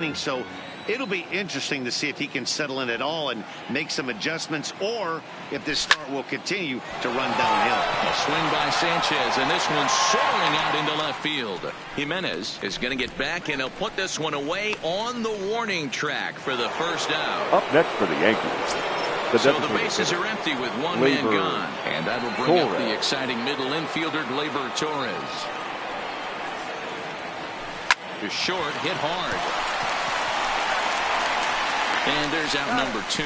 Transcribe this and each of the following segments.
So it'll be interesting to see if he can settle in at all and make some adjustments, or if this start will continue to run downhill. A swing by Sanchez, and this one's soaring out into left field. Jimenez is going to get back, and he'll put this one away on the warning track for the first out. Up next for the Yankees. So the bases are empty with one man gone, and that'll bring up the exciting middle infielder Gleyber Torres. To short, hit hard. And there's out number 2.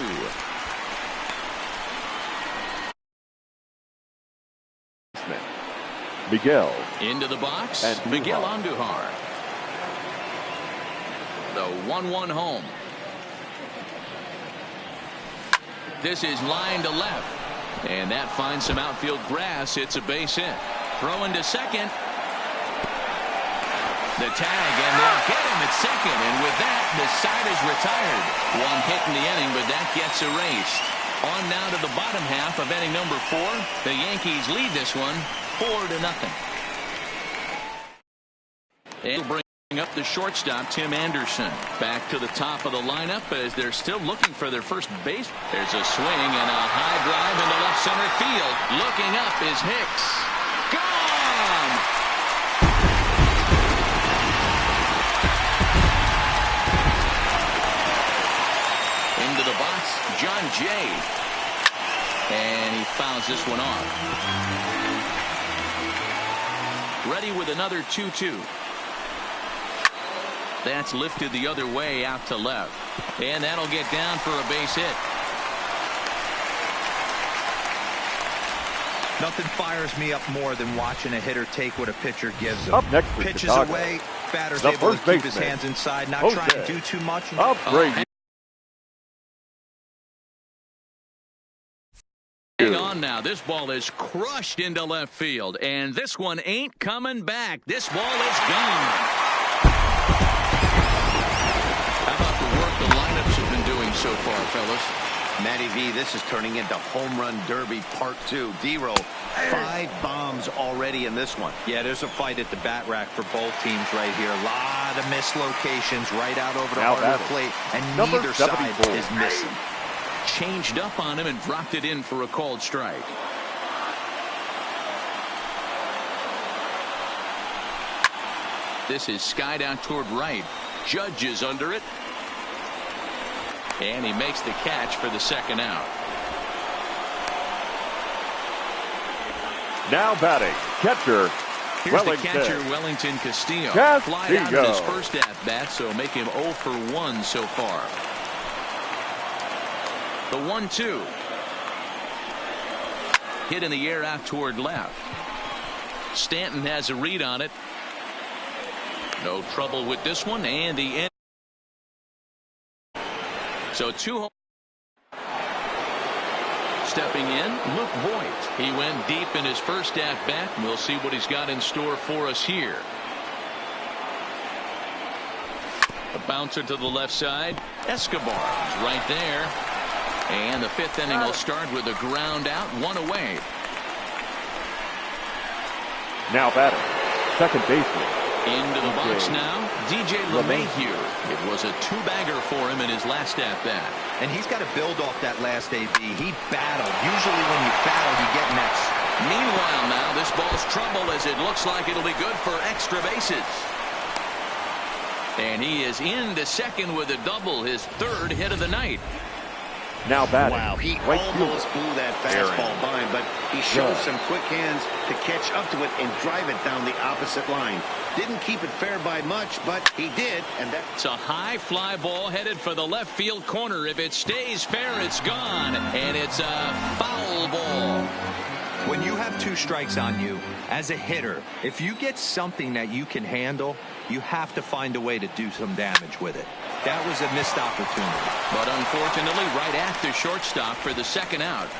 Miguel. Into the box. And Miguel Andujar. The 1-1 home. This is line to left. And that finds some outfield grass. It's a base hit. Throw into second. The tag, and they'll get him at second, and with that, the side is retired. One hit in the inning, but that gets erased. On now to the bottom half of inning number 4. The Yankees lead this one 4-0. And bring up the shortstop, Tim Anderson. Back to the top of the lineup as they're still looking for their first base. There's a swing and a high drive into left center field. Looking up is Hicks. Gone! Into the box, John Jay. And he fouls this one off. Ready with another 2-2. That's lifted the other way out to left. And that'll get down for a base hit. Nothing fires me up more than watching a hitter take what a pitcher gives him. Up next, pitches away, batter's able to keep his hands inside, not trying to do too much. Hang on now. This ball is crushed into left field, and this one ain't coming back. This ball is gone. How about the work the lineups have been doing so far, fellas? Matty V, this is turning into home run derby part 2. D-Row, 5 bombs already in this one. Yeah, there's a fight at the bat rack for both teams right here. A lot of mislocations right out over the heart of the plate, and neither side is missing. Changed up on him and dropped it in for a called strike. This is skied out toward right. Judge is under it. And he makes the catch for the second out. Now batting, catcher Here's the catcher, Wellington Castillo. Fly out in his first at-bat, so make him 0 for 1 so far. The 1-2. Hit in the air out toward left. Stanton has a read on it. No trouble with this one, and the end. So 2 home. Stepping in, Luke Voigt. He went deep in his first at-bat. We'll see what he's got in store for us here. A bouncer to the left side. Escobar is right there. And the 5th inning will start with a ground out, 1 away. Now batting, second baseman. Into the box now, DJ LeMahieu. It was a 2-bagger for him in his last at-bat. And he's got to build off that last AB. He battled. Usually when you battle, you get next. Meanwhile now, this ball's trouble as it looks like it'll be good for extra bases. And he is into second with a double, his 3rd hit of the night. Now batting. Wow, he almost blew that fastball by him, but he showed some quick hands to catch up to it and drive it down the opposite line. Didn't keep it fair by much, but he did, and that's a high fly ball headed for the left field corner. If it stays fair, it's gone, and it's a foul ball. When you have 2 strikes on you, as a hitter, if you get something that you can handle, you have to find a way to do some damage with it. That was a missed opportunity. But unfortunately, right at the shortstop for the second out.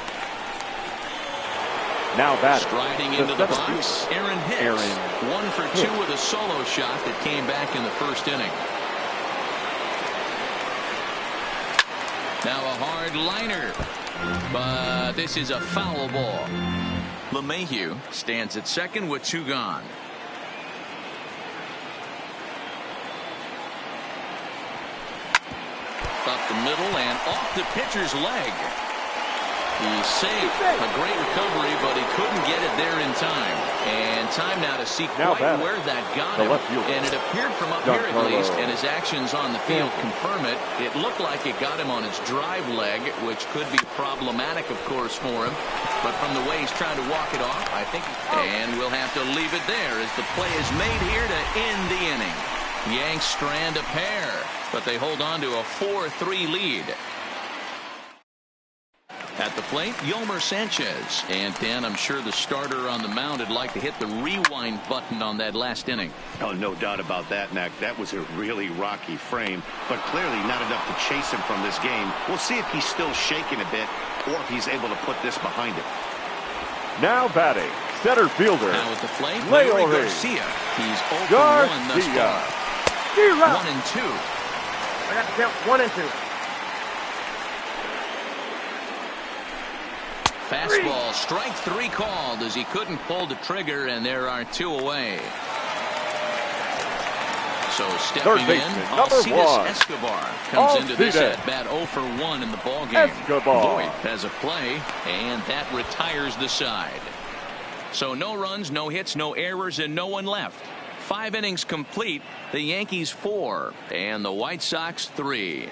Now batting. Striding into the box, Aaron Hicks. 1 for 2 with a solo shot that came back in the first inning. Now a hard liner. But this is a foul ball. LeMahieu stands at second with 2 gone. up the middle and off the pitcher's leg. He's safe. A great recovery, but he couldn't get it there in time. And time now to see quite where that got him. And it appeared from up here at least, and his actions on the field confirm it. It looked like it got him on his drive leg, which could be problematic, of course, for him. But from the way he's trying to walk it off, I think. And we'll have to leave it there as the play is made here to end the inning. Yanks strand a pair, but they hold on to a 4-3 lead. At the plate, Yolmer Sanchez. And Dan, I'm sure the starter on the mound would like to hit the rewind button on that last inning. Oh, no doubt about that, Mac. That was a really rocky frame, but clearly not enough to chase him from this game. We'll see if he's still shaking a bit or if he's able to put this behind him. Now batting, center fielder. Now at the plate, Larry Garcia. He's 0 for 1 thus far. 1 and 2. I got to count 1 and 2. Fastball, strike 3 called as he couldn't pull the trigger, and there are 2 away. So stepping in, Alcides Escobar comes into this at bat 0 for 1 in the ball game. Voit has a play, and that retires the side. So no runs, no hits, no errors, and no one left. 5 innings complete. The Yankees 4 and the White Sox 3.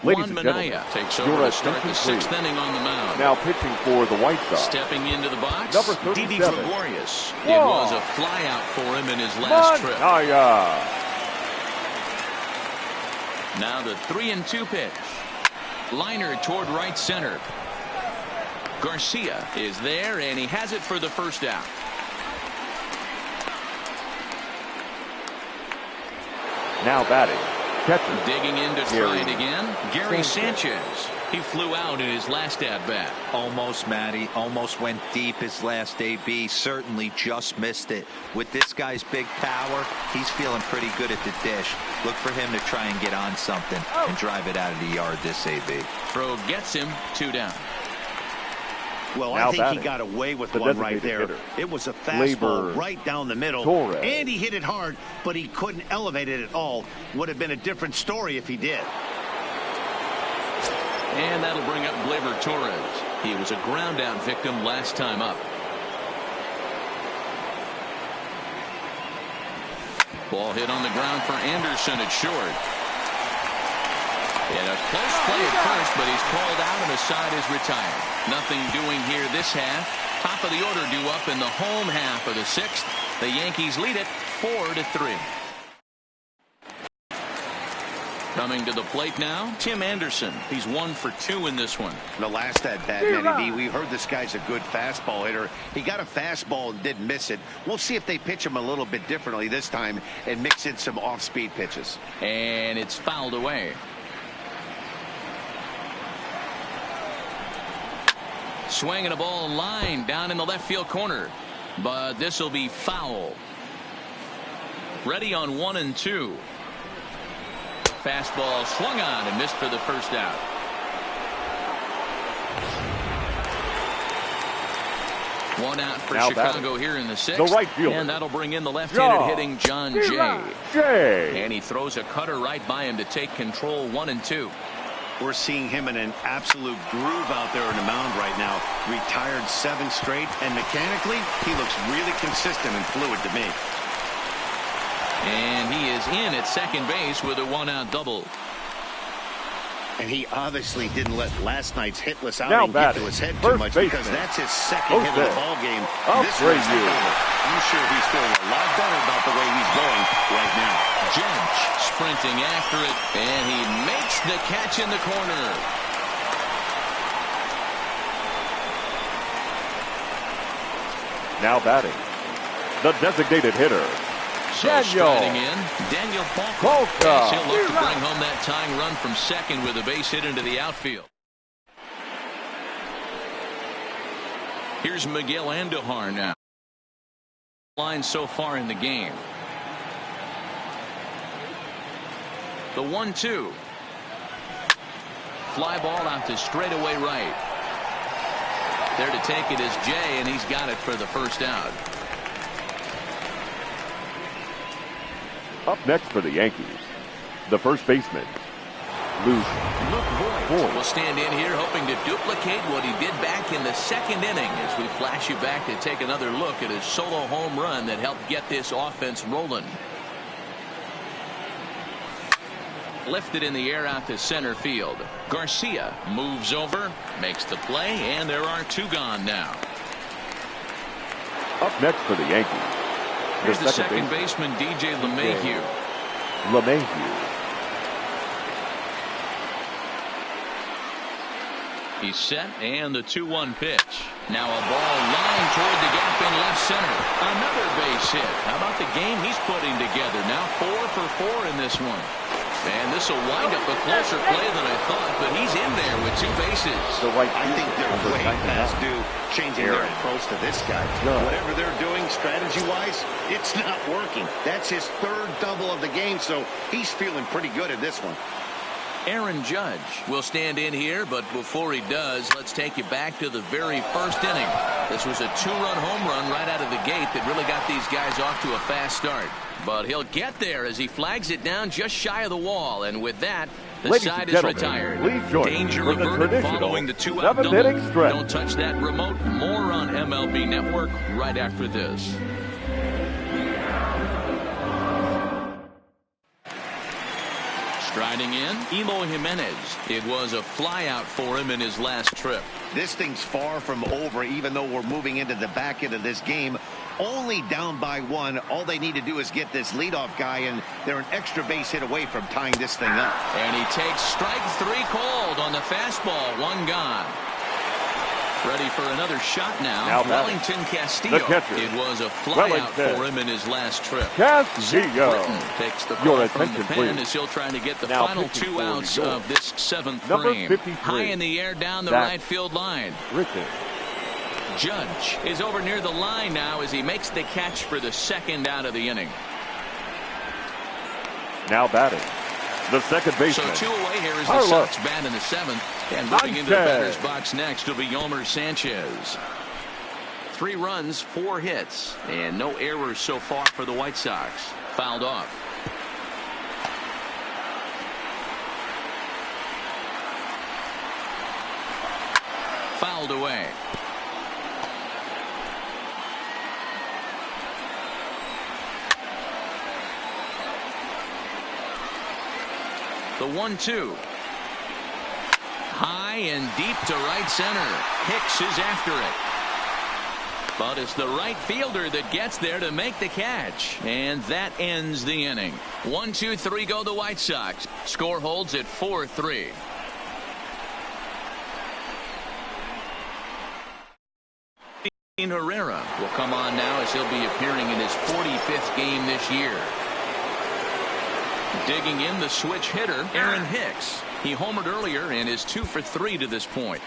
Juan Minaya takes over to start the 6th inning on the mound. Now pitching for the White Sox. Stepping into the box, Didi 37. Gregorius. It was a flyout for him in his last trip. Now the 3-2 pitch. Liner toward right center. Garcia is there, and he has it for the first out. Now batting. Catcher. Digging in to try it again. Gary Sanchez. He flew out in his last at-bat. Almost, Matty. Almost went deep his last AB. Certainly just missed it. With this guy's big power, he's feeling pretty good at the dish. Look for him to try and get on something and drive it out of the yard this AB. Throw gets him 2 down. Well, I think he got away with one right there. It was a fastball right down the middle, and he hit it hard, but he couldn't elevate it at all. Would have been a different story if he did. And that'll bring up Gleyber Torres. He was a ground-out victim last time up. Ball hit on the ground for Anderson at short. And a close play at first, but he's called out and the side is retired. Nothing doing here this half. Top of the order due up in the home half of the 6th. The Yankees lead it 4-3. Coming to the plate now, Tim Anderson. He's 1 for 2 in this one. The last at bat, Matty D, we heard this guy's a good fastball hitter. He got a fastball and didn't miss it. We'll see if they pitch him a little bit differently this time and mix in some off-speed pitches. And it's fouled away. Swinging a ball line down in the left field corner, but this will be foul. Ready on 1 and 2. Fastball swung on and missed for the first out. One out for Chicago here in the 6th. And that'll bring in the left-handed hitting John Jay. And he throws a cutter right by him to take control. 1 and 2. We're seeing him in an absolute groove out there on the mound right now. Retired 7 straight, and mechanically, he looks really consistent and fluid to me. And he is in at second base with a 1-out double. And he obviously didn't let last night's hitless outing get to his head too much because that's his second hit of the ball game. This one's over. I'm sure he's feeling a lot better about the way he's going right now. Judge sprinting after it, and he makes the catch in the corner. Now batting, the designated hitter, So striding in, Daniel Palka. He'll look to bring home that tying run from second with a base hit into the outfield. Here's Miguel Andujar now. Line so far in the game. The 1-2. Fly ball out to straightaway right. There to take it is Jay, and he's got it for the first out. Up next for the Yankees, the first baseman, Luke Voigt will stand in here hoping to duplicate what he did back in the second inning as we flash you back to take another look at his solo home run that helped get this offense rolling. Lifted in the air out to center field. Garcia moves over, makes the play, and there are two gone now. Up next for the Yankees. Here's the second baseman, DJ LeMahieu. He's set, and the 2-1 pitch. Now a ball lined toward the gap in left center. Another base hit. How about the game he's putting together? Now 4 for 4 in this one. And this will wind up a closer play than I thought, but he's in there with 2 bases. I think they're way past due changing their approach to this guy. Whatever they're doing strategy-wise, it's not working. That's his 3rd double of the game, so he's feeling pretty good at this one. Aaron Judge will stand in here, but before he does, let's take you back to the very first inning. This was a 2-run home run right out of the gate that really got these guys off to a fast start. But he'll get there as he flags it down just shy of the wall, and with that, the side is retired. Danger averted following the 2-out double. Don't touch that remote. More on MLB Network right after this. Striding in, Eloy Jimenez. It was a flyout for him in his last trip. This thing's far from over, even though we're moving into the back end of this game. Only down by 1. All they need to do is get this leadoff guy, and they're an extra base hit away from tying this thing up. And he takes strike 3 called on the fastball. 1 gone. Ready for another shot now. Wellington Castillo. It was a flyout for him in his last trip. Castillo takes the call from the pen as he'll try to get the final 2 outs of this 7th frame. High in the air down the right field line. Judge is over near the line now as he makes the catch for the 2nd out of the inning. Now batting, the second baseman. So 2 away here is the Sox bat in the 7th. And moving into the batter's box next will be Yomer Sanchez. 3 runs, 4 hits, and no errors so far for the White Sox. Fouled off. Fouled away. The 1-2. High and deep to right center. Hicks is after it. But it's the right fielder that gets there to make the catch. And that ends the inning. 1-2-3 go the White Sox. Score holds at 4-3. Herrera will come on now as he'll be appearing in his 45th game this year. Digging in the switch hitter, Aaron Hicks. He homered earlier and is 2 for 3 to this point.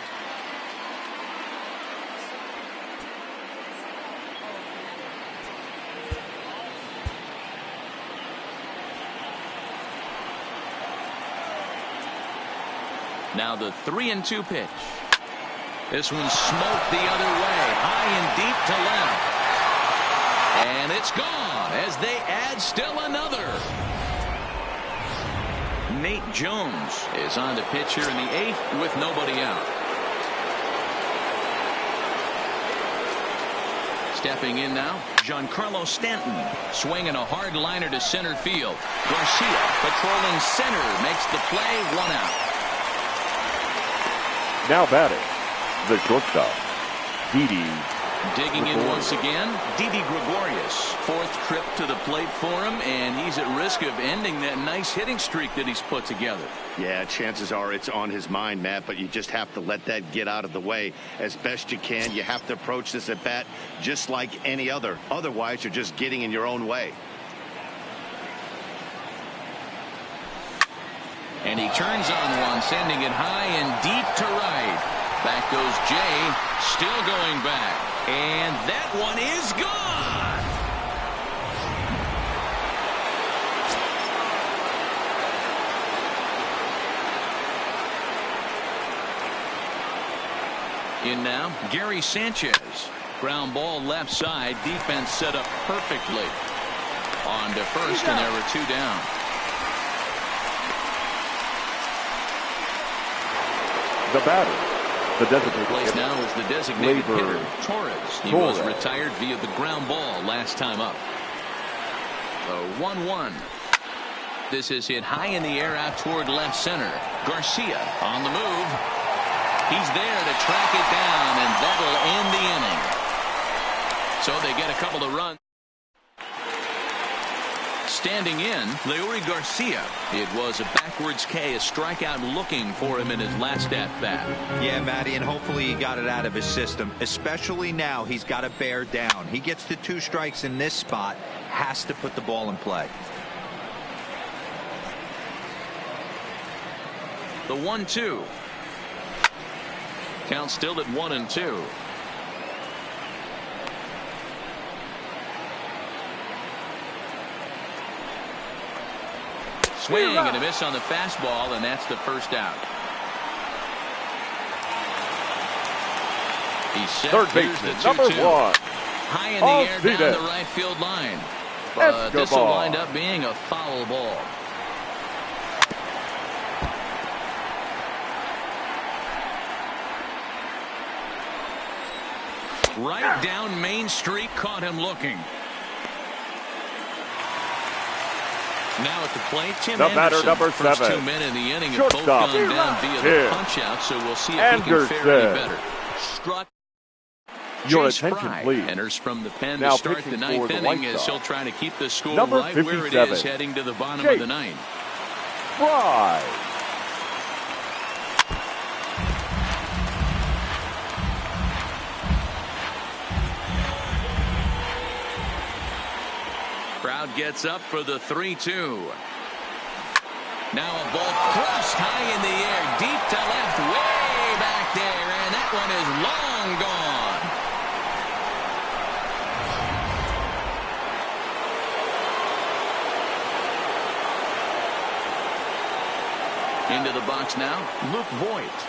Now the 3-2 pitch. This one smoked the other way, high and deep to left. And it's gone as they add still another. Nate Jones is on the pitch here in the 8th with nobody out. Stepping in now, Giancarlo Stanton swinging a hard liner to center field. Garcia patrolling center makes the play. 1 out. Now batting, the shortstop, Didi. Digging in once again, Didi Gregorius. 4th trip to the plate for him, and he's at risk of ending that nice hitting streak that he's put together. Yeah, chances are it's on his mind, Matt, but you just have to let that get out of the way as best you can. You have to approach this at bat just like any other. Otherwise, you're just getting in your own way. And he turns on one, sending it high and deep to right. Back goes Jay, still going back. And that one is gone. In now, Gary Sanchez. Ground ball left side. Defense set up perfectly. On to first, and there were 2 down. The batter. The designated Place hitter. now is the designated Labor. hitter, Torres. He was retired via the ground ball last time up. The 1-1. This is hit high in the air out toward left center. Garcia on the move. He's there to track it down, and that'll end the inning. So they get a couple of runs. Standing in, Leury Garcia. It was a backwards K, a strikeout looking for him in his last at-bat. Yeah, Matty, and hopefully he got it out of his system. Especially now, he's got to bear down. He gets the 2 strikes in this spot, has to put the ball in play. The 1-2. Count still at 1-2. Swing and a miss on the fastball, and that's the first out. He's set. Third baseman, number 1. High in the air down the right field line. But this will wind up being a foul ball. Right down Main Street, caught him looking. Now at the plate, Tim Anderson. Number 7. First 2 men in the inning have both gone down via the punch-out, so we'll see if he can fare any better. Struck. Your Chase attention, Fry please. enters from the pen Now to start the 9th inning as he'll try to keep the score number right where it 57. is heading to the bottom of the 9th. Fry. Crowd gets up for the 3-2. Now a ball crossed high in the air, deep to left, way back there, and that one is long gone. Into the box now, Luke Voigt.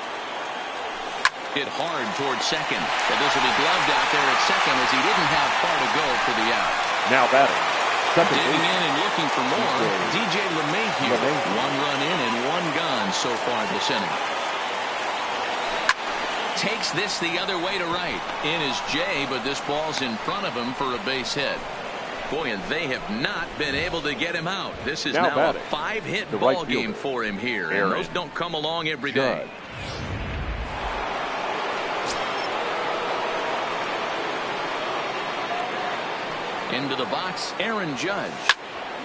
Hit hard towards second, but this will be gloved out there at second as he didn't have far to go for the out. Now batting. Digging in and looking for more, DJ LeMahieu. 1 run in and 1 gone so far this inning. Takes this the other way to right. In is Jay, but this ball's in front of him for a base hit. Boy, and they have not been able to get him out. This is now a 5-hit ball game for him here, and those don't come along every day. Into the box, Aaron Judge.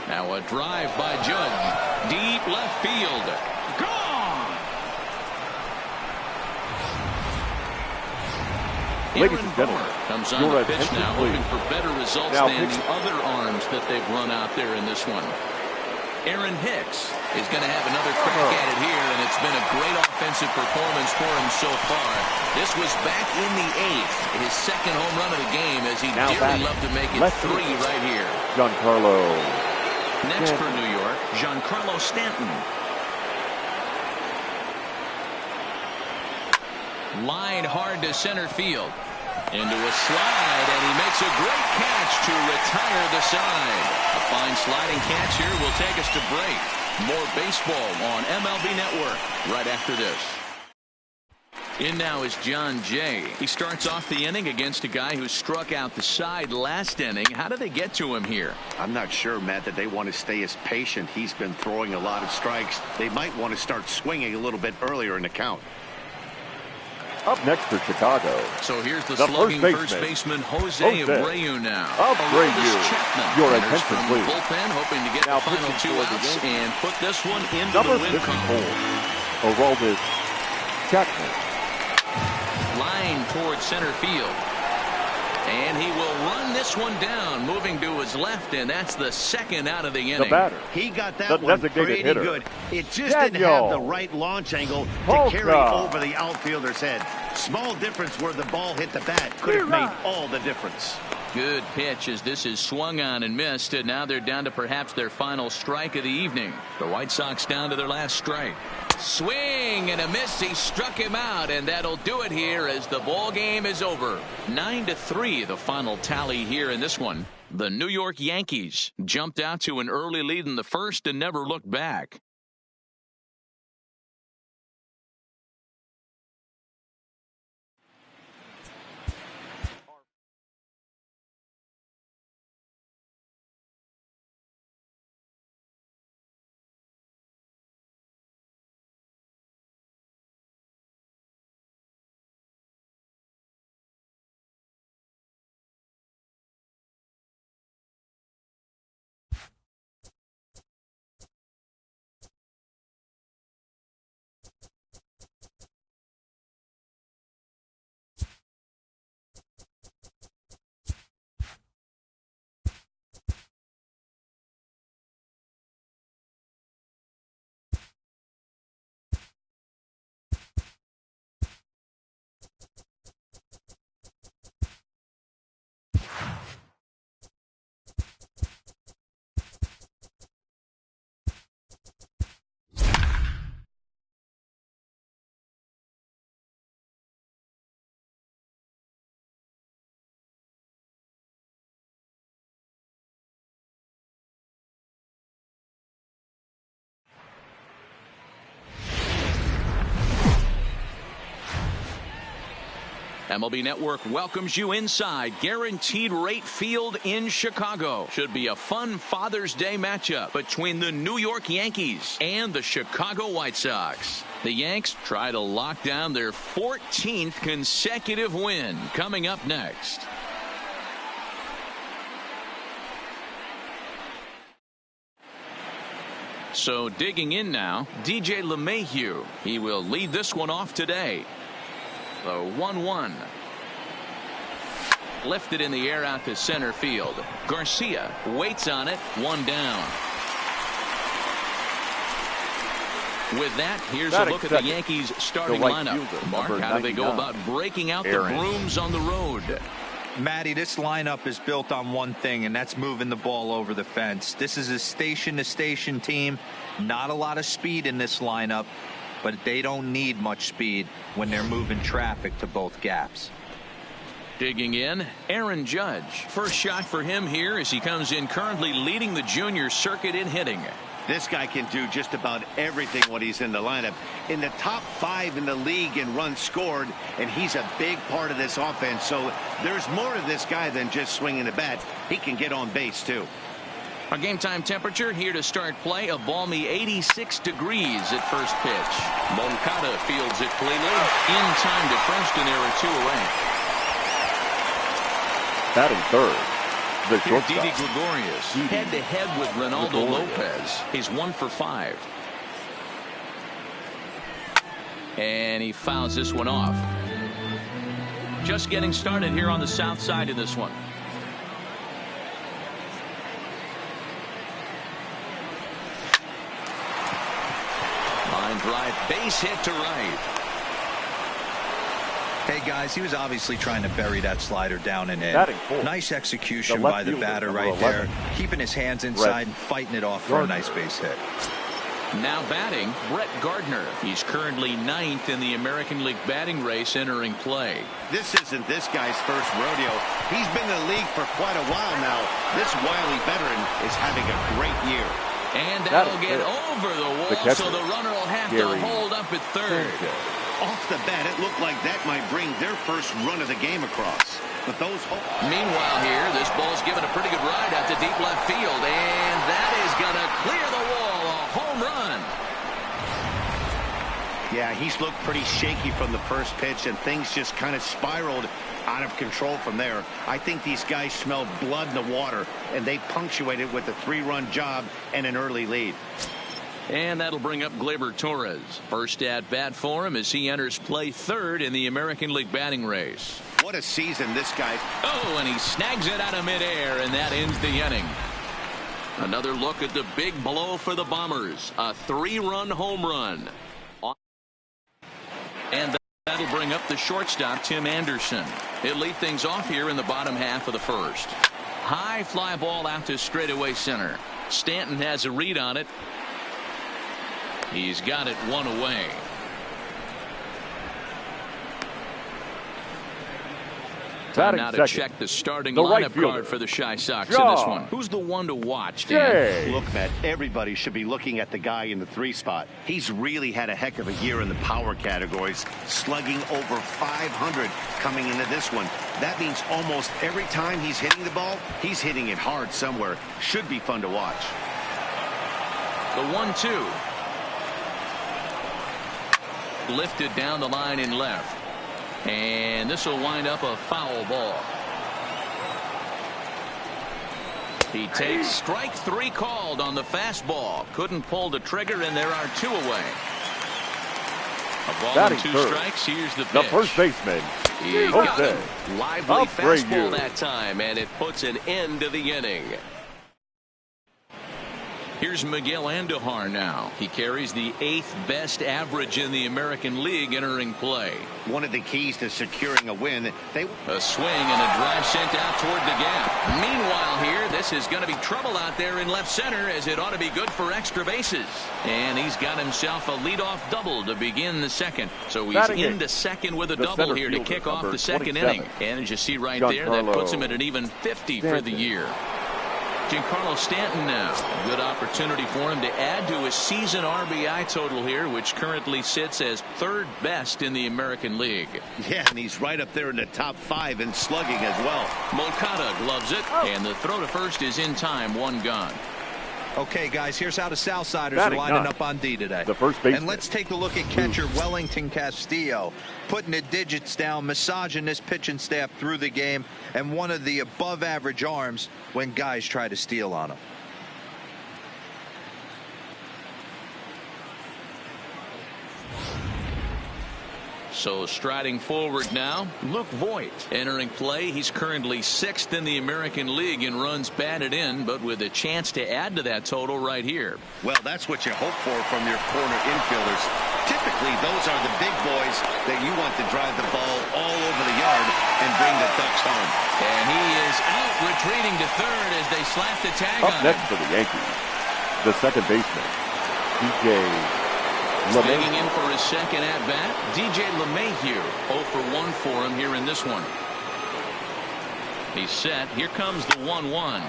Now a drive by Judge. Deep left field. Gone! Ladies and gentlemen, comes on the pitch now, hoping for better results than the other arms that they've run out there in this one. Aaron Hicks is going to have another crack at it here, and it's been a great offensive performance for him so far. This was back in the 8th, his second home run of the game, as he dearly loved to make it 3 right here. Giancarlo. Next for New York, Giancarlo Stanton. Line hard to center field. Into a slide, and he makes a great catch to retire the side. A fine sliding catch here will take us to break. More baseball on MLB Network right after this. In now is John Jay. He starts off the inning against a guy who struck out the side last inning. How do they get to him here? I'm not sure, Matt, that they want to stay as patient. He's been throwing a lot of strikes. They might want to start swinging a little bit earlier in the count. Up next for Chicago. So here's the slugging first baseman Jose Abreu now. Abreu. Your attention, from please. The bullpen, hoping to get now the final 2 outs and put this one into number the win column. Aroldis Chapman. Line towards center field. And he will run this one down, moving to his left, and that's the 2nd out of the inning. The batter. He got that one pretty good. It just didn't have the right launch angle to carry over the outfielder's head. Small difference where the ball hit the bat could have made all the difference. Good pitch as this is swung on and missed, and now they're down to perhaps their final strike of the evening. The White Sox down to their last strike. Swing and a miss. He struck him out, and that'll do it here as the ball game is over. 9-3 the final tally here in this one. The New York Yankees jumped out to an early lead in the first and never looked back. MLB Network welcomes you inside Guaranteed Rate Field in Chicago. Should be a fun Father's Day matchup between the New York Yankees and the Chicago White Sox. The Yanks try to lock down their 14th consecutive win. Coming up next. So digging in now, DJ LeMahieu. He will lead this one off today. The 1-1. Lifted in the air out to center field. Garcia waits on it. One down. With that, here's a look at the Yankees starting lineup. Mark, how do they go about breaking out the brooms on the road? Matty, this lineup is built on one thing, and that's moving the ball over the fence. This is a station-to-station team. Not a lot of speed in this lineup, but they don't need much speed when they're moving traffic to both gaps. Digging in, Aaron Judge. First shot for him here as he comes in currently leading the junior circuit in hitting. This guy can do just about everything when he's in the lineup. In the top 5 in the league in runs scored, and he's a big part of this offense. So there's more to this guy than just swinging the bat. He can get on base, too. Our game time temperature here to start play, a balmy 86 degrees at first pitch. Moncada fields it cleanly. In time to first, and there are 2 away. Batting third. The shortstop. Didi Gregorius head-to-head with Ronaldo Lopez. He's 1 for 5. And he fouls this one off. Just getting started here on the south side of this one. Line drive, base hit to right. Hey, guys, he was obviously trying to bury that slider down and in. Nice execution by the batter right there. Keeping his hands inside and fighting it off for a nice base hit. Now batting, Brett Gardner. He's currently 9th in the American League batting race entering play. This isn't this guy's first rodeo. He's been in the league for quite a while now. This wily veteran is having a great year. And that'll get over the wall, so the runner will have to hold up at third. Off the bat, it looked like that might bring their first run of the game across. But those. Meanwhile here, this ball's given a pretty good ride out to deep left field. And that is going to clear the wall. A home run. Yeah, he's looked pretty shaky from the first pitch, and things just kind of spiraled out of control from there. I think these guys smelled blood in the water, and they punctuated with a 3-run job and an early lead. And that'll bring up Gleyber Torres. First at bat for him as he enters play third in the American League batting race. What a season this guy. Oh, and he snags it out of midair, and that ends the inning. Another look at the big blow for the Bombers. A 3-run home run. And that'll bring up the shortstop, Tim Anderson. He'll lead things off here in the bottom half of the first. High fly ball out to straightaway center. Stanton has a read on it. He's got it 1 away. Time now to check the starting lineup card for the Chi Sox in this one. Who's the one to watch, Dan? Look, Matt, everybody should be looking at the guy in the 3 spot. He's really had a heck of a year in the power categories, slugging over 500 coming into this one. That means almost every time he's hitting the ball, he's hitting it hard somewhere. Should be fun to watch. The 1-2. Lifted down the line in left. And this will wind up a foul ball. He takes strike 3 called on the fastball. Couldn't pull the trigger, and there are 2 away. A ball and 2 strikes. Here's the pitch. The first baseman. He got him. Lively fastball that time, and it puts an end to the inning. Here's Miguel Andujar now. He carries the 8th best average in the American League entering play. One of the keys to securing a win. A swing and a drive sent out toward the gap. Meanwhile here, this is going to be trouble out there in left center, as it ought to be good for extra bases. And he's got himself a leadoff double to begin the second. So he's into second with a double here to kick off the second inning. And as you see right there, that puts him at an even 50 for the year. Giancarlo Stanton now. A good opportunity for him to add to his season RBI total here, which currently sits as third best in the American League. Yeah, and he's right up there in the top 5 in slugging as well. Moncada gloves it, and the throw to first is in time, 1 gone. Okay, guys, here's how the Southsiders are lining up on D today. The first baseman. And let's take a look at catcher Wellington Castillo, putting the digits down, massaging this pitching staff through the game, and one of the above-average arms when guys try to steal on him. So striding forward now, Luke Voit entering play. He's currently 6th in the American League in runs batted in, but with a chance to add to that total right here. Well, that's what you hope for from your corner infielders. Typically, those are the big boys that you want to drive the ball all over the yard and bring the Ducks home. And he is out, retreating to third as they slap the tag on him. Up next for the Yankees, the second baseman, DJ Digging in for his second at-bat, DJ LeMahieu. 0 for 1 for him here in this one. He's set. Here comes the 1-1.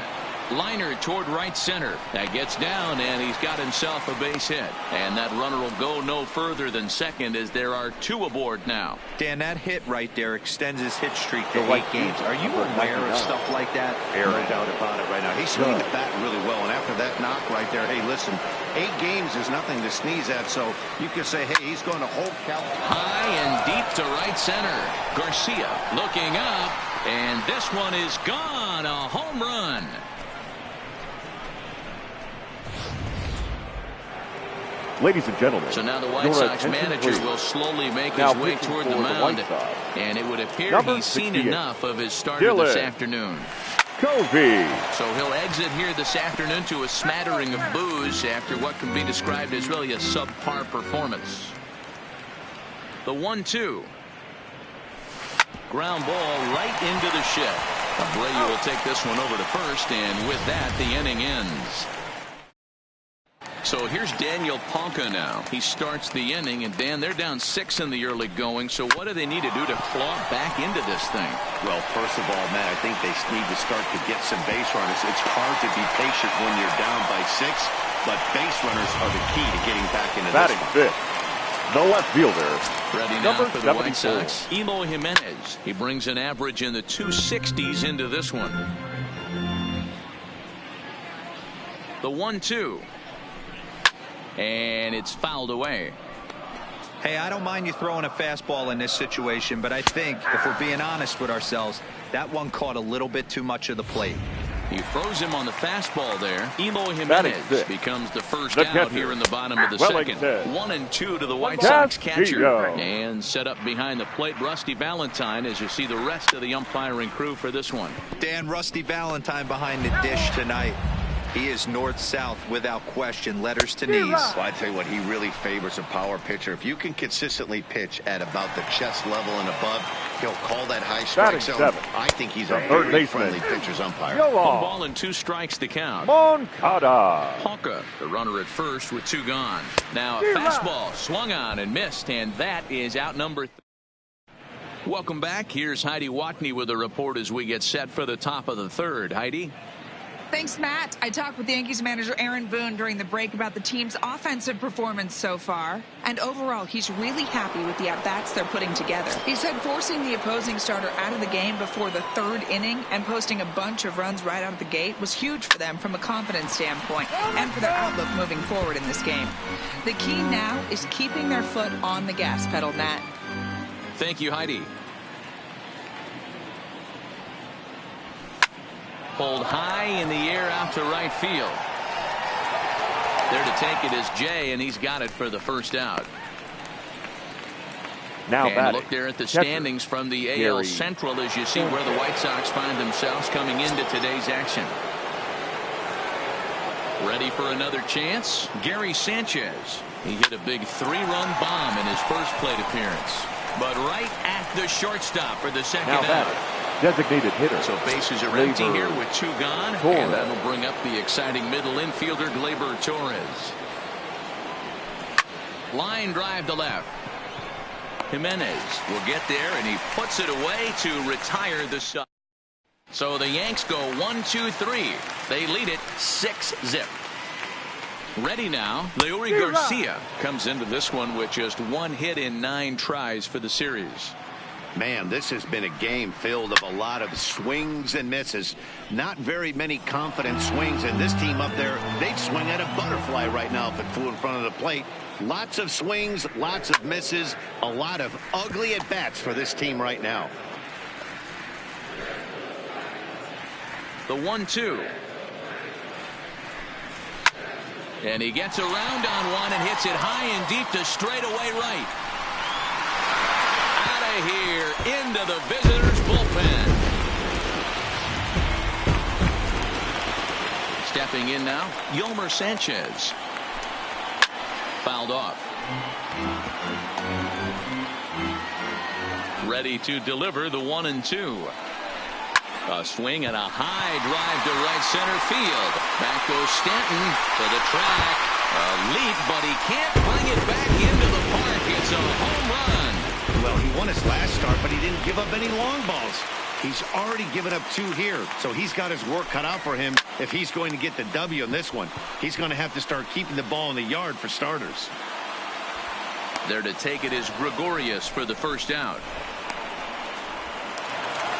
Liner toward right center. That gets down, and he's got himself a base hit. And that runner will go no further than second as there are 2 aboard now. Dan, that hit right there extends his hit streak to 8 games. Are you aware of stuff like that? No doubt about it right now. He's swinging the bat really well, and after that knock right there, hey, listen, 8 games is nothing to sneeze at, so you can say, hey, he's going to hold count. High and deep to right center. Garcia looking up, and this one is gone. A home run. Ladies and gentlemen, so now the White Sox manager will slowly make his way toward the mound, and it would appear he's seen enough of his starter this afternoon. Covey. So he'll exit here this afternoon to a smattering of boos after what can be described as really a subpar performance. The 1-2. Ground ball right into the shed. Abreu will take this one over to first, and with that, the inning ends. So here's Daniel Palka now. He starts the inning, and Dan, they're down 6 in the early going. So what do they need to do to claw back into this thing? Well, first of all, Matt, I think they need to start to get some base runners. It's hard to be patient when you're down by 6, but base runners are the key to getting back into this one. Fifth, the left fielder. Ready now for the White Sox, Eloy Jimenez. He brings an average in the 260s into this one. The 1-2. And it's fouled away. Hey, I don't mind you throwing a fastball in this situation, but I think if we're being honest with ourselves, that one caught a little bit too much of the plate. He throws him on the fastball there. Eloy Jimenez becomes the first out here in the bottom of the second. 1-2 to the White Sox catcher. And set up behind the plate, Rusty Valentine, as you see the rest of the umpiring crew for this one. Dan, Rusty Valentine behind the dish tonight. He is north-south without question, letters to knees. Well, I tell you what, he really favors a power pitcher. If you can consistently pitch at about the chest level and above, he'll call that high strike zone. I think he's a very friendly pitcher's umpire. 1 ball and 2 strikes to count. Moncada. Palka, the runner at first with 2 gone. Now a fastball swung on and missed, and that is out number 3. Welcome back. Here's Heidi Watney with a report as we get set for the top of the third. Heidi? Thanks, Matt. I talked with Yankees manager Aaron Boone during the break about the team's offensive performance so far. And overall, he's really happy with the at-bats they're putting together. He said forcing the opposing starter out of the game before the 3rd inning and posting a bunch of runs right out of the gate was huge for them from a confidence standpoint and for their outlook moving forward in this game. The key now is keeping their foot on the gas pedal, Matt. Thank you, Heidi. Pulled high in the air out to right field. There to take it is Jay, and he's got it for the first out. Now and look there at the standings from the AL Central as you see where the White Sox find themselves coming into today's action. Ready for another chance? Gary Sanchez. He hit a big 3-run bomb in his first plate appearance. But right at the shortstop for the second out. Designated hitter. So bases are empty here with 2 gone. And that'll bring up the exciting middle infielder, Gleyber Torres. Line drive to left. Jimenez will get there, and he puts it away to retire the side. So the Yanks go 1-2-3. They lead it 6-0. Ready now, Leury Garcia comes into this one with just 1 hit in 9 tries for the series. Man, this has been a game filled of a lot of swings and misses. Not very many confident swings, and this team up there, they'd swing at a butterfly right now if it flew in front of the plate. Lots of swings, lots of misses, a lot of ugly at-bats for this team right now. The 1-2. And he gets around on one and hits it high and deep to straightaway right. Out of here into the visitors' bullpen. Stepping in now, Yolmer Sanchez. Fouled off. Ready to deliver the 1-2. A swing and a high drive to right center field. Back goes Stanton to the track. A leap, but he can't bring it back into the park. It's a home run. Well, he won his last start, but he didn't give up any long balls. He's already given up 2 here, so he's got his work cut out for him if he's going to get the W in this one. He's going to have to start keeping the ball in the yard for starters. There to take it is Gregorius for the first out.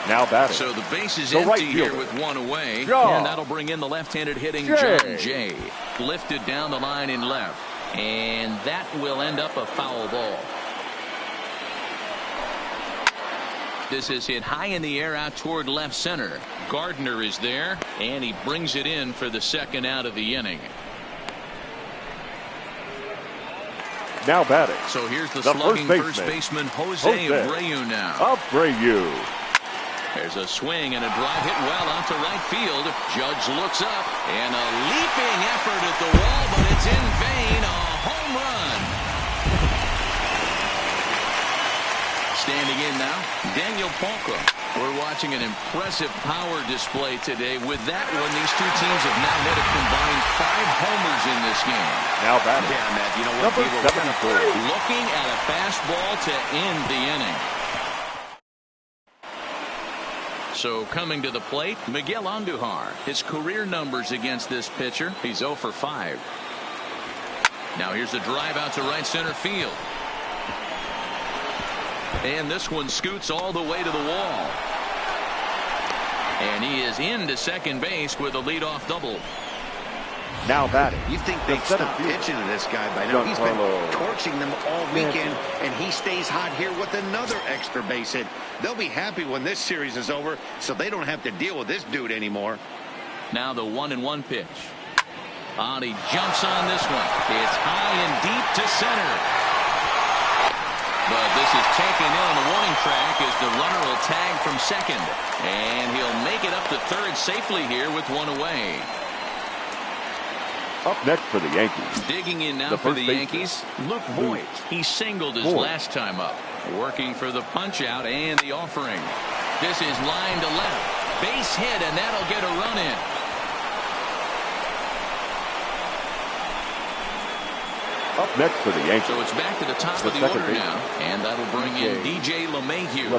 Now batting. So the base is empty here with 1 away. And that'll bring in the left-handed hitting John Jay. Lifted down the line in left. And that will end up a foul ball. This is hit high in the air out toward left center. Gardner is there, and he brings it in for the second out of the inning. Now batting. So here's the slugging first baseman Jose Abreu now. Abreu. There's a swing and a drive hit well out to right field. Judge looks up and a leaping effort at the wall, but it's in vain. A home run. Standing in now, Daniel Palka. We're watching an impressive power display today. With that one, these two teams have now hit a combined 5 homers in this game. Now batting. Yeah, Matt, you know what? Looking at a fastball to end the inning. So coming to the plate, Miguel Andujar. His career numbers against this pitcher, he's 0 for 5. Now here's a drive out to right center field. And this one scoots all the way to the wall. And he is into second base with a leadoff double. Now batting. You think they'd stop pitching to this guy by now? He's been torching them all weekend, and he stays hot here with another extra base hit. They'll be happy when this series is over, so they don't have to deal with this dude anymore. Now the 1-1 pitch. He jumps on this one. It's high and deep to center. But this is taken in on the warning track as the runner will tag from second. And he'll make it up to third safely here with 1 away. Up next for the Yankees. Digging in now for the Yankees, Luke Voigt. He singled his last time up. Working for the punch out and the offering. This is line to left. Base hit, and that'll get a run in. Up next for the Yankees. So it's back to the top of the order now. And that'll bring in DJ LeMahieu.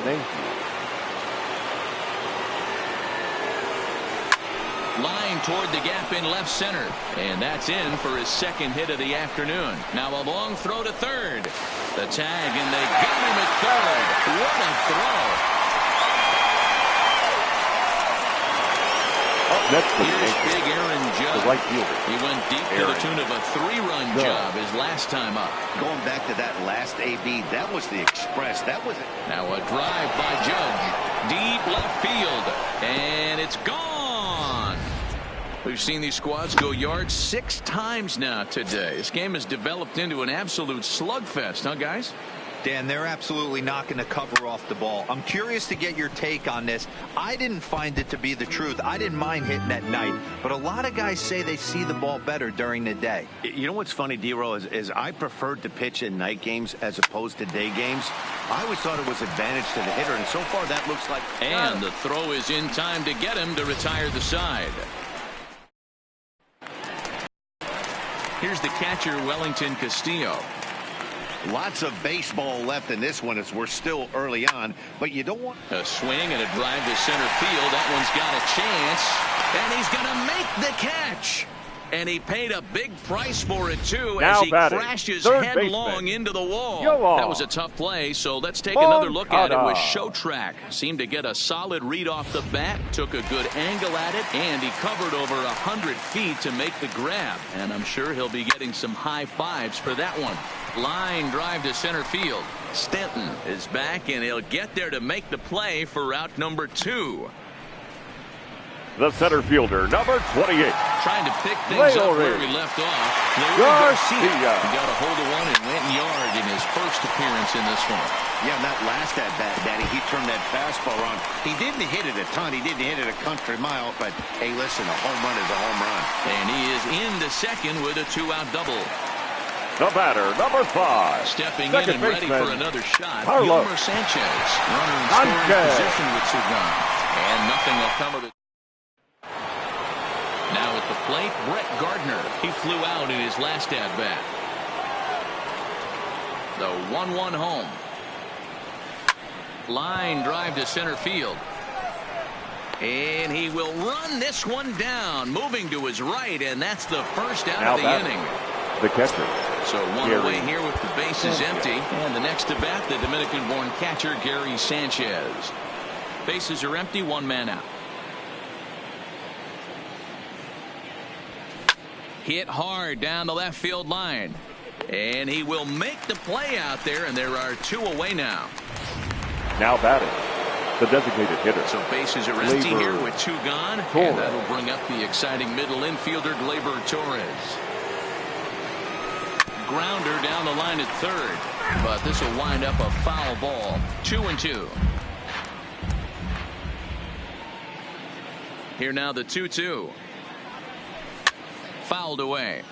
Line toward the gap in left center. And that's in for his second hit of the afternoon. Now a long throw to third. The tag, and they got him at third. What a throw. Up next for the Yankees. Big Aaron Judge. The right fielder. He went deep to the tune of a 3-run job his last time up. Going back to that last AB, that was the express. That was it. Now a drive by Judge. Deep left field. And it's gone. We've seen these squads go yards 6 times now today. This game has developed into an absolute slugfest, huh, guys? Dan, they're absolutely knocking the cover off the ball. I'm curious to get your take on this. I didn't find it to be the truth. I didn't mind hitting at night, but a lot of guys say they see the ball better during the day. You know what's funny, D-Row, is I preferred to pitch in night games as opposed to day games. I always thought it was advantage to the hitter, and so far that looks like... And the throw is in time to get him to retire the side. Here's the catcher, Wellington Castillo. Lots of baseball left in this one as we're still early on, but you don't want a swing and a drive to center field. That one's got a chance, and he's going to make the catch. And he paid a big price for it, too, as he crashes headlong into the wall. That was a tough play, so let's take another look at it with Show Track. Seemed to get a solid read off the bat, took a good angle at it, and he covered over 100 feet to make the grab. And I'm sure he'll be getting some high fives for that one. Line drive to center field. Stanton is back, and he'll get there to make the play for route number 2. The center fielder, number 28. Trying to pick things up where we left off. Garcia got a hold of one and went yard in his first appearance in this one. Yeah, that last at-bat, Daddy, he turned that fastball on. He didn't hit it a ton. He didn't hit it a country mile, but, hey, listen, a home run is a home run. And he is into second with a 2-out double. The batter, number 5. Stepping in and ready for another shot. Yolmer Sanchez, runner in scoring position with 2 guns. And nothing will come of it. Now at the plate, Brett Gardner. He flew out in his last at-bat. The 1-1 home. Line drive to center field. And he will run this one down, moving to his right, and that's the first out of the inning. The catcher. So one away here with the bases empty. And the next to bat, the Dominican-born catcher, Gary Sanchez. Bases are empty, 1 man out. Hit hard down the left field line. And he will make the play out there, and there are 2 away now. Now batting, the designated hitter. So bases are empty here with 2 gone. And that'll bring up the exciting middle infielder, Gleyber Torres. Grounder down the line at third. But this will wind up a foul ball. 2-2. Here now the 2-2. Fouled away.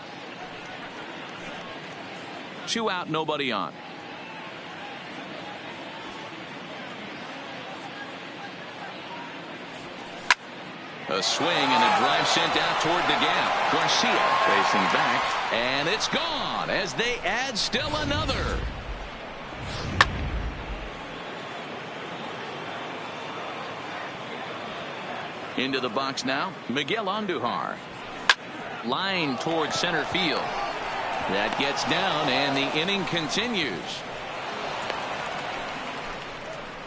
2 out, nobody on. A swing and a drive sent out toward the gap. Garcia facing back, and it's gone as they add still another. Into the box now, Miguel Andujar. Line towards center field. That gets down, and the inning continues.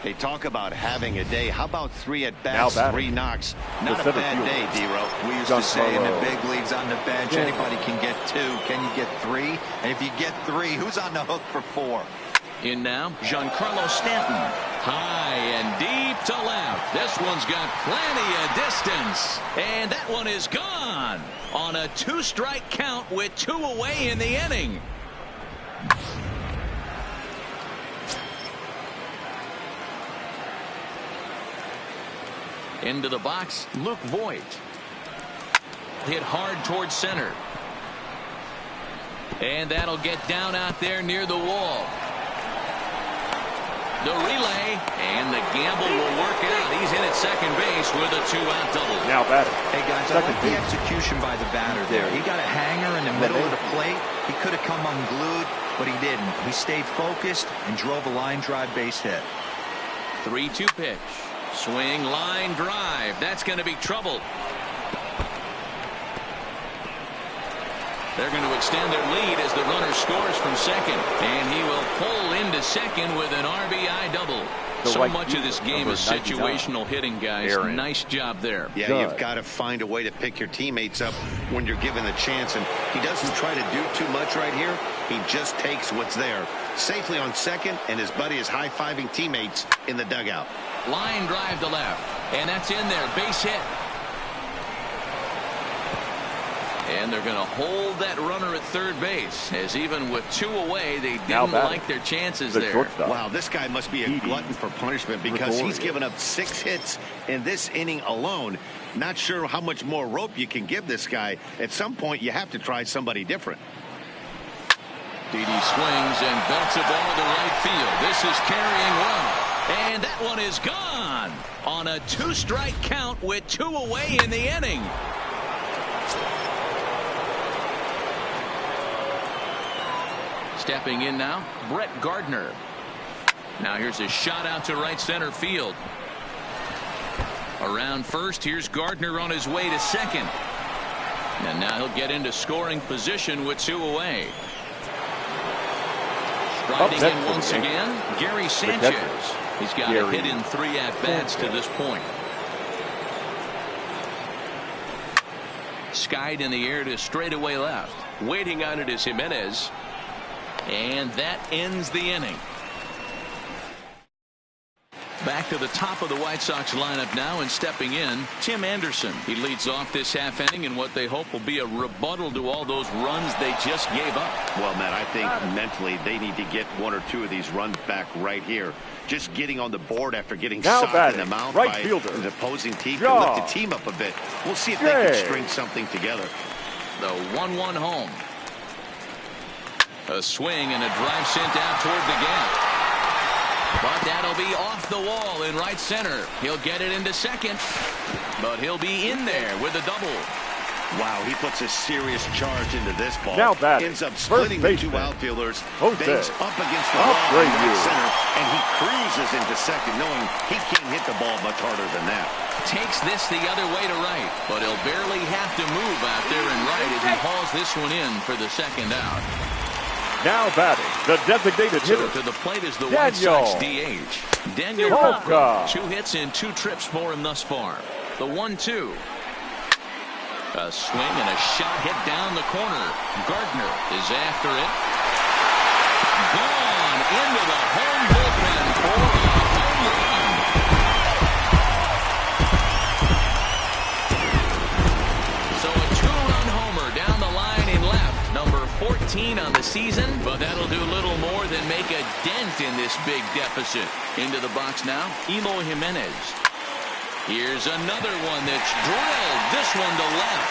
They talk about having a day. How about 3 at-bats, 3 knocks? Not a bad day, D-Ro. We used to say in the big leagues on the bench, anybody can get 2. Can you get 3? And if you get 3, who's on the hook for 4? In now, Giancarlo Stanton. High and deep to left. This one's got plenty of distance. And that one is gone on a 2-strike count with 2 away in the inning. Into the box, Luke Voit. Hit hard towards center. And that'll get down out there near the wall. The relay, and the gamble will work out. He's in at second base with a 2-out double. Now batter. Hey, guys, I like the execution by the batter there. He got a hanger in the middle of the plate. He could have come unglued, but he didn't. He stayed focused and drove a line drive base hit. 3-2 pitch. Swing, line drive. That's going to be trouble. They're going to extend their lead as the runner scores from second. And he will pull into second with an RBI double. So much of this game is situational hitting, guys. Nice job there. Yeah, you've got to find a way to pick your teammates up when you're given the chance. And he doesn't try to do too much right here. He just takes what's there. Safely on second, and his buddy is high-fiving teammates in the dugout. Line drive to left. And that's in there. Base hit. And they're going to hold that runner at third base, as even with 2 away, they didn't like their chances there. Wow, this guy must be a glutton for punishment because he's given up 6 hits in this inning alone. Not sure how much more rope you can give this guy. At some point, you have to try somebody different. Didi swings and belts a ball to right field. This is carrying well. And that one is gone on a 2-strike count with 2 away in the inning. Stepping in now, Brett Gardner. Now here's a shot out to right center field. Around first, here's Gardner on his way to second. And now he'll get into scoring position with 2 away. Striding in once again, Gary Sanchez. He's got a hit in 3 at-bats to this point. Skied in the air to straightaway left. Waiting on it is Jimenez. And that ends the inning. Back to the top of the White Sox lineup now, and stepping in, Tim Anderson. He leads off this half inning in what they hope will be a rebuttal to all those runs they just gave up. Well, Matt, I think mentally they need to get 1 or 2 of these runs back right here. Just getting on the board after getting socked in the mouth by the opposing team to lift the team up a bit. We'll see if they can string something together. The 1-1 home. A swing and a drive sent out toward the gap. But that'll be off the wall in right center. He'll get it into second, but he'll be in there with a double. Wow, he puts a serious charge into this ball. Now batting, ends up splitting the 2 outfielders. Banks up against the wall in right center, and he cruises into second, knowing he can't hit the ball much harder than that. Takes this the other way to right, but he'll barely have to move out there in right as he hauls this one in for the second out. Now batting, the designated hitter. So to the plate is the White Sox DH. Daniel Polka. 2 hits and 2 trips for him thus far. The 1-2. A swing and a shot hit down the corner. Gardner is after it. Gone into the home bullpen for a home run. So a 2-run homer down the line in left. Number 14 on the season, but that'll do little more than make a dent in this big deficit. Into the box now, Eloy Jimenez. Here's another one that's drilled. This one to left.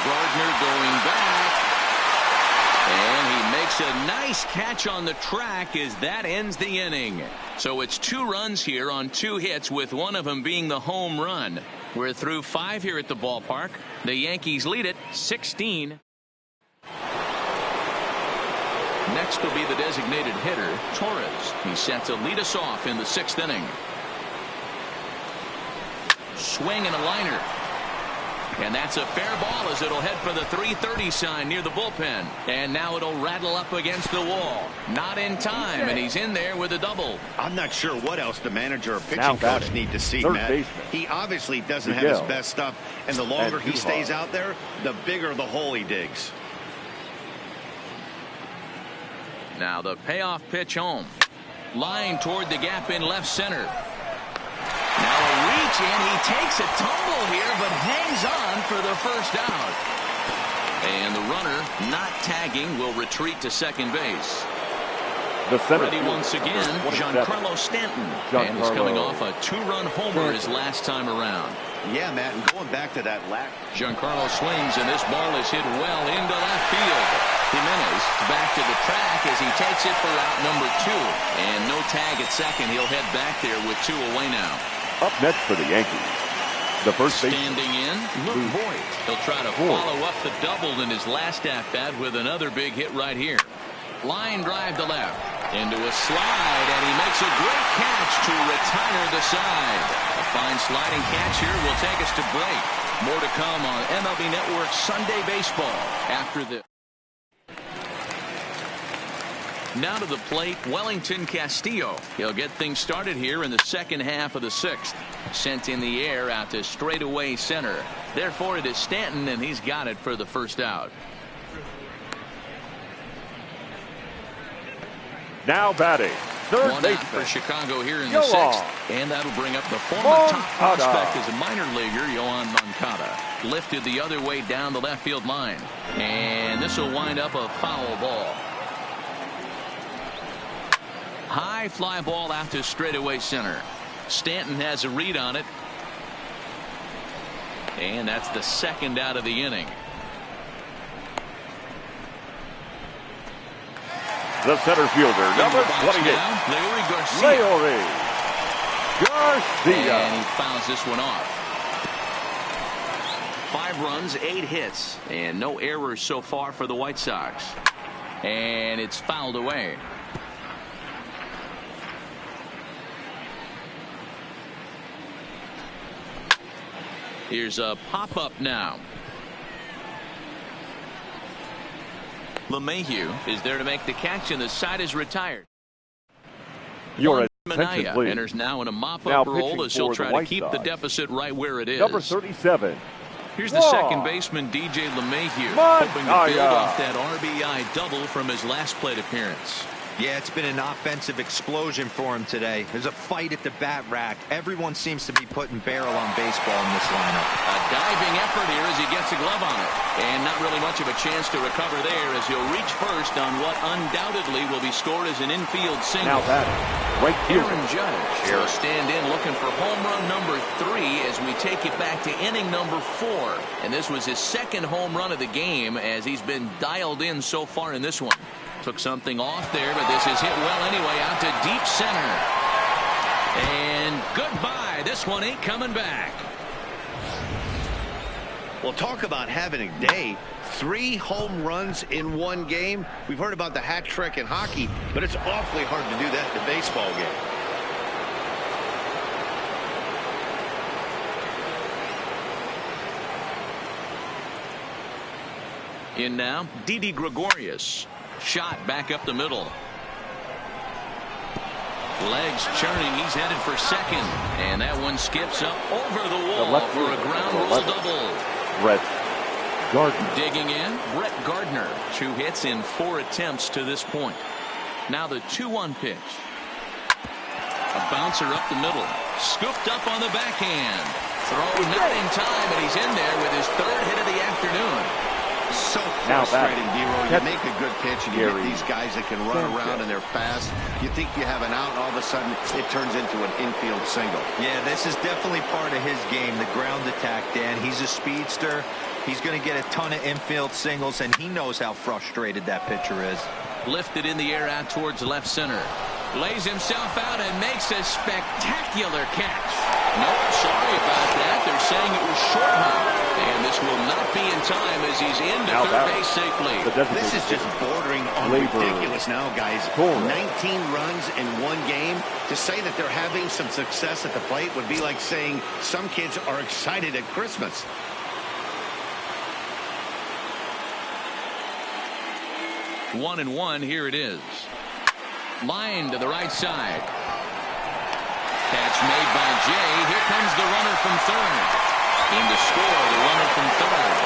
Gardner going back. And he makes a nice catch on the track as that ends the inning. So it's 2 runs here on 2 hits, with one of them being the home run. We're through 5 here at the ballpark. The Yankees lead it 16. Next will be the designated hitter, Torres. He's set to lead us off in the 6th inning. Swing and a liner. And that's a fair ball as it'll head for the 330 sign near the bullpen. And now it'll rattle up against the wall. Not in time, and he's in there with a double. I'm not sure what else the manager or pitching coach need to see, Matt. He obviously doesn't have his best stuff, and the longer he stays out there, the bigger the hole he digs. Now the payoff pitch home. Line toward the gap in left center. Now a reach in. He takes a tumble here, but hangs on for the first out. And the runner, not tagging, will retreat to second base. The center ready once again, Giancarlo Stanton. And he's coming off a 2-run homer his last time around. Yeah, Matt, and going back to that Giancarlo swings, and this ball is hit well into left field. Jimenez back to the track as he takes it for out number 2. And no tag at second. He'll head back there with 2 away now. Up next for the Yankees, the first base. Standing in, Luke Voigt. He'll try to follow up the double in his last at-bat with another big hit right here. Line drive to left. Into a slide, and he makes a great catch to retire the side. A fine sliding catch here will take us to break. More to come on MLB Network Sunday Baseball after this. Now to the plate, Wellington Castillo. He'll get things started here in the second half of the 6th. Sent in the air out to straightaway center. Therefore, it is Stanton, and he's got it for the first out. Now batting, third baseman for Chicago here in the 6th. And that'll bring up the former top prospect as a minor leaguer, Yohan Moncada. Lifted the other way down the left field line. And this will wind up a foul ball. High fly ball out to straightaway center. Stanton has a read on it. And that's the second out of the inning. The center fielder, number 28, Leury Garcia. And he fouls this one off. 5 runs, 8 hits, and no errors so far for the White Sox. And it's fouled away. Here's a pop-up now. LeMahieu is there to make the catch, and the side is retired. Your Manaya enters now in a mop-up role as he'll try to keep the deficit right where it is. Number 37. Here's the second baseman, DJ LeMahieu, hoping to build off that RBI double from his last plate appearance. Yeah, it's been an offensive explosion for him today. There's a fight at the bat rack. Everyone seems to be putting barrel on baseball in this lineup. A diving effort here as he gets a glove on it. And not really much of a chance to recover there as he'll reach first on what undoubtedly will be scored as an infield single. Now that right fielder. Aaron Judge will stand in looking for home run number 3 as we take it back to inning number 4. And this was his second home run of the game as he's been dialed in so far in this one. Took something off there, but this is hit well anyway, out to deep center. And goodbye. This one ain't coming back. Well, talk about having a day. 3 home runs in one game. We've heard about the hat trick in hockey, but it's awfully hard to do that in a baseball game. In now, Didi Gregorius. Shot back up the middle. Legs churning. He's headed for second. And that one skips up over the wall for a ground rule double. Brett Gardner. Digging in, Brett Gardner. 2 hits in 4 attempts to this point. Now the 2-1 pitch. A bouncer up the middle. Scooped up on the backhand. Throw not in time, and he's in there with his 3rd hit of the afternoon. So frustrating, D-Roll. You make a good pitch and you get these guys that can run around and they're fast. You think you have an out, and all of a sudden it turns into an infield single. Yeah, this is definitely part of his game, the ground attack, Dan. He's a speedster. He's going to get a ton of infield singles, and he knows how frustrated that pitcher is. Lifted in the air out towards left center. Lays himself out and makes a spectacular catch. Nope, sorry about that. They're saying it was short hop. And this will not be in time as he's into third base safely. This is just bordering on ridiculous now, guys. 19 runs in one game. To say that they're having some success at the plate would be like saying some kids are excited at Christmas. One and one, here it is. Line to the right side. Catch made by Jay. Here comes the runner from third. In to score, the runner from third.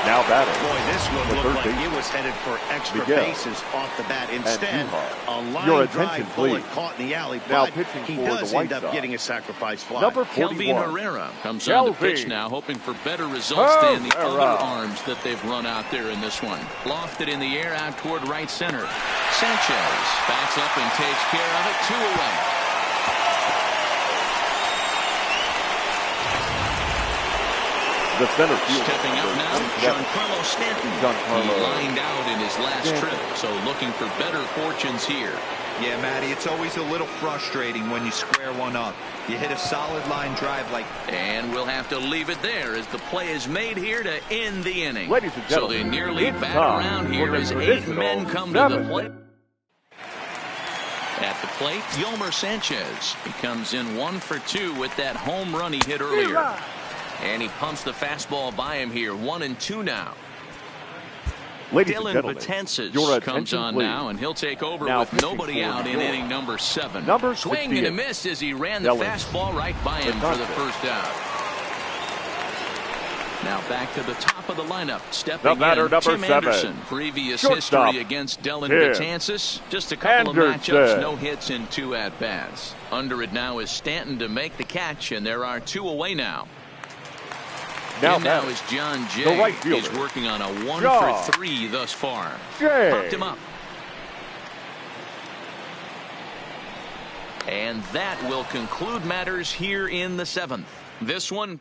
Now batting. Boy, this one looked like it was headed for extra bases off the bat. Instead, a line drive bullet caught in the alley, but he does end up getting a sacrifice fly. Number 41. Kelvin Herrera comes on the pitch now, hoping for better results than the other arms that they've run out there in this one. Lofted in the air out toward right center. Sanchez backs up and takes care of it. 2 away. The center field. Stepping up now, Giancarlo Stanton. He lined out in his last trip, so looking for better fortunes here. Yeah, Matty, it's always a little frustrating when you square one up. You hit a solid line drive like... And we'll have to leave it there as the play is made here to end the inning. Ladies and gentlemen, so they nearly bat around here as 8 men come to the plate. At the plate, Yolmer Sanchez. He comes in 1 for 2 with that home run he hit earlier. And he pumps the fastball by him here. 1 and 2 now. Dylan Betances comes on now, and he'll take over with nobody out in inning number 7. Swing and a miss as he ran the fastball right by him for the first out. Now back to the top of the lineup. Stepping in, Tim Anderson. Previous history against Dylan Betances. Just a couple of matchups, no hits in 2 at-bats. Under it now is Stanton to make the catch, and there are 2 away now. Now is John Jay. He's working on a 1 for 3 thus far. Popped him up. And that will conclude matters here in the 7th. This one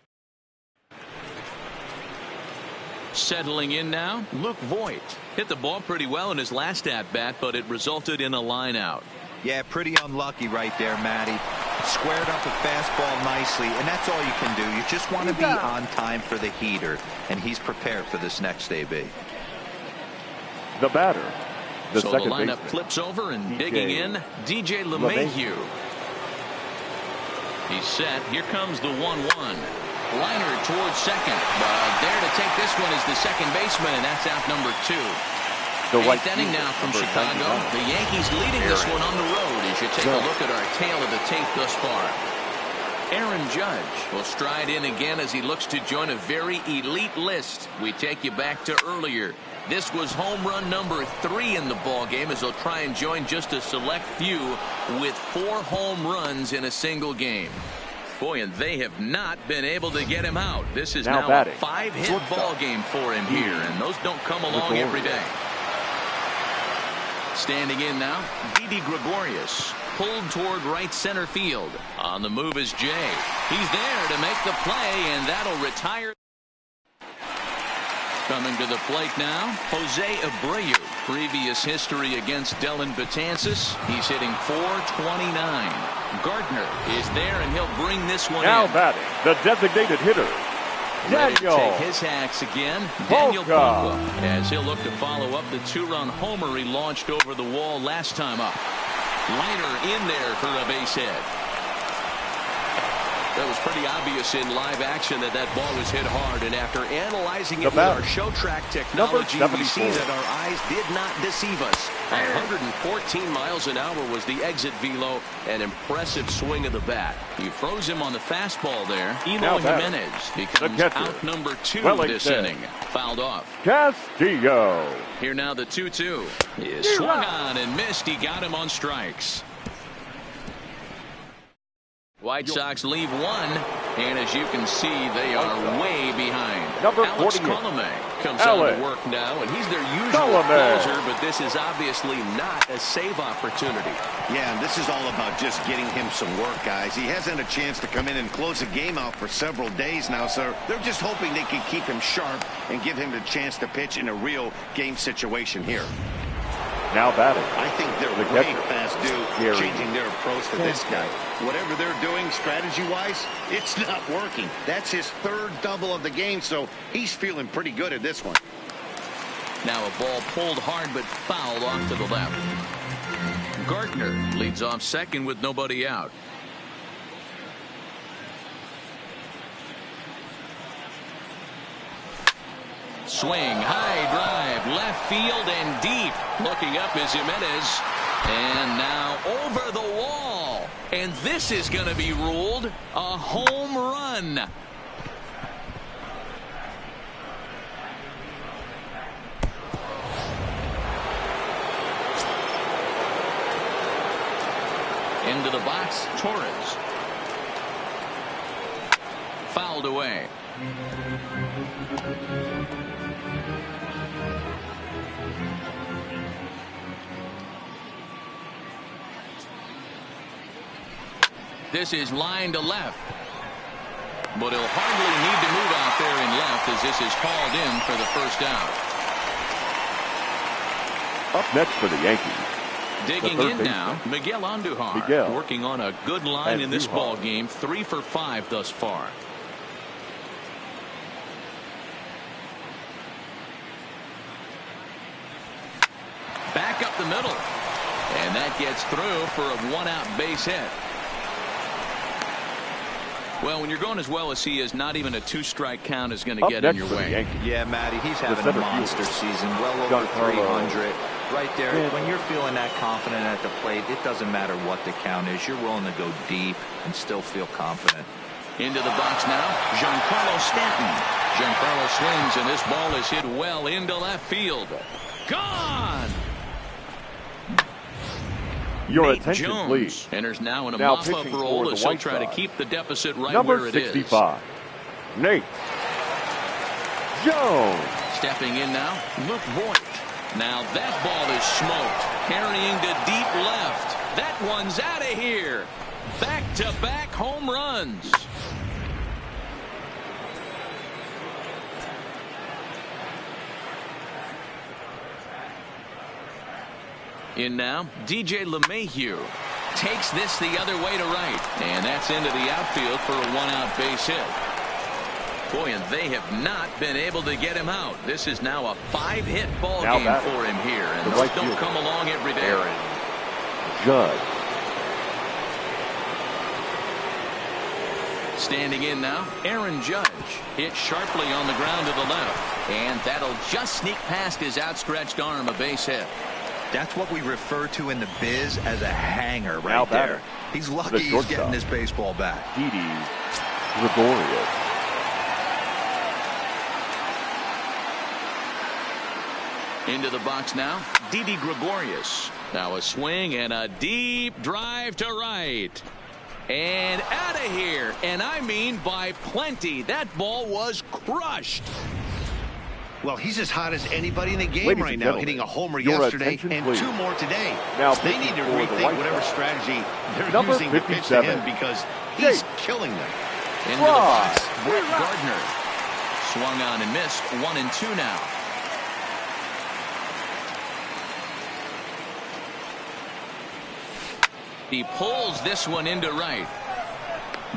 settling in now. Luke Voigt hit the ball pretty well in his last at-bat, but it resulted in a line out. Yeah, pretty unlucky right there, Matty. Squared up a fastball nicely, and that's all you can do. You just want to be on time for the heater, and he's prepared for this next AB. The batter. So the lineup flips over and digging in, DJ LeMahieu. He's set. Here comes the 1-1. Liner towards second. But there to take this one is the second baseman, and that's out number 2. Eighth inning now from Chicago. The Yankees leading this one on the road as you take a look at our tail of the tape thus far. Aaron Judge will stride in again as he looks to join a very elite list. We take you back to earlier. This was home run number 3 in the ball game as they'll try and join just a select few with 4 home runs in a single game. Boy, and they have not been able to get him out. This is now a 5-hit ball game for him here, and those don't come along every day. Standing in now, Didi Gregorius, pulled toward right center field. On the move is Jay. He's there to make the play, and that'll retire. Coming to the plate now, Jose Abreu. Previous history against Dellin Betances. He's hitting .429. Gardner is there, and he'll bring this one now in. Batting, the designated hitter, Daniel. Take his hacks again. Daniel Ponca, as he'll look to follow up the 2-run homer he launched over the wall last time up. Liner in there for a base hit. That was pretty obvious in live action that ball was hit hard, and after analyzing it with our show track technology, we see that our eyes did not deceive us. 114 miles an hour was the exit velo, an impressive swing of the bat. He froze him on the fastball there. Eloy Jimenez becomes out number 2 this inning. Fouled off. Castillo. Here now the 2-2. He swung on and missed. He got him on strikes. White Sox leave 1, and as you can see, they are way behind. Number Alex 48. Colomé comes on to work now, and he's their usual closer, but this is obviously not a save opportunity. Yeah, and this is all about just getting him some work, guys. He hasn't a chance to come in and close a game out for several days now, so they're just hoping they can keep him sharp and give him the chance to pitch in a real game situation here. Now batting. I think they're way past due changing their approach to this guy. Whatever they're doing strategy-wise, it's not working. That's his 3rd double of the game, so he's feeling pretty good at this one. Now a ball pulled hard but fouled off to the left. Gardner leads off second with nobody out. Swing, high drive, left field and deep. Looking up is Jimenez. And now over the wall. And this is going to be ruled a home run. Into the box, Torres. Fouled away. This is line to left. But he'll hardly need to move out there in left as this is called in for the first out. Up next for the Yankees. Digging in now, Miguel Andujar. Working on a good line in this ball game. 3 for 5 thus far. Back up the middle. And that gets through for a 1-out base hit. Well, when you're going as well as he is, not even a 2-strike count is going to get in your way. Yeah, Matty, he's having a monster season. Well over 300. Right there, when you're feeling that confident at the plate, it doesn't matter what the count is. You're willing to go deep and still feel confident. Into the box now, Giancarlo Stanton. Giancarlo swings, and this ball is hit well into left field. Gone! Your Nate attention, Jones please. Enters now in a mop-up role as he'll try to keep the deficit right where it is. Number 65, Nate Jones. Stepping in now, Luke Voigt. Now that ball is smoked. Carrying to deep left. That one's out of here. Back-to-back home runs. In now, DJ LeMahieu. takes this the other way to right. And that's into the outfield for a one-out base hit. Boy, and they have not been able to get him out. This is now a 5-hit ball game for him here. And those don't come along every day. Aaron Judge. Standing in now, Aaron Judge. Hit sharply on the ground to the left. And that'll just sneak past his outstretched arm, a base hit. That's what we refer to in the biz as a hanger right there. He's lucky he's getting his baseball back. Didi Gregorius. Into the box now, Didi Gregorius. Now a swing and a deep drive to right. And out of here. And I mean by plenty. That ball was crushed. Well, he's as hot as anybody in the game right now, hitting a homer yesterday and 2 more today. Now, they need to rethink whatever strategy they're using to pitch to him because he's killing them. Into the box, Brett Gardner. Swung on and missed. 1-2 now. He pulls this one into right.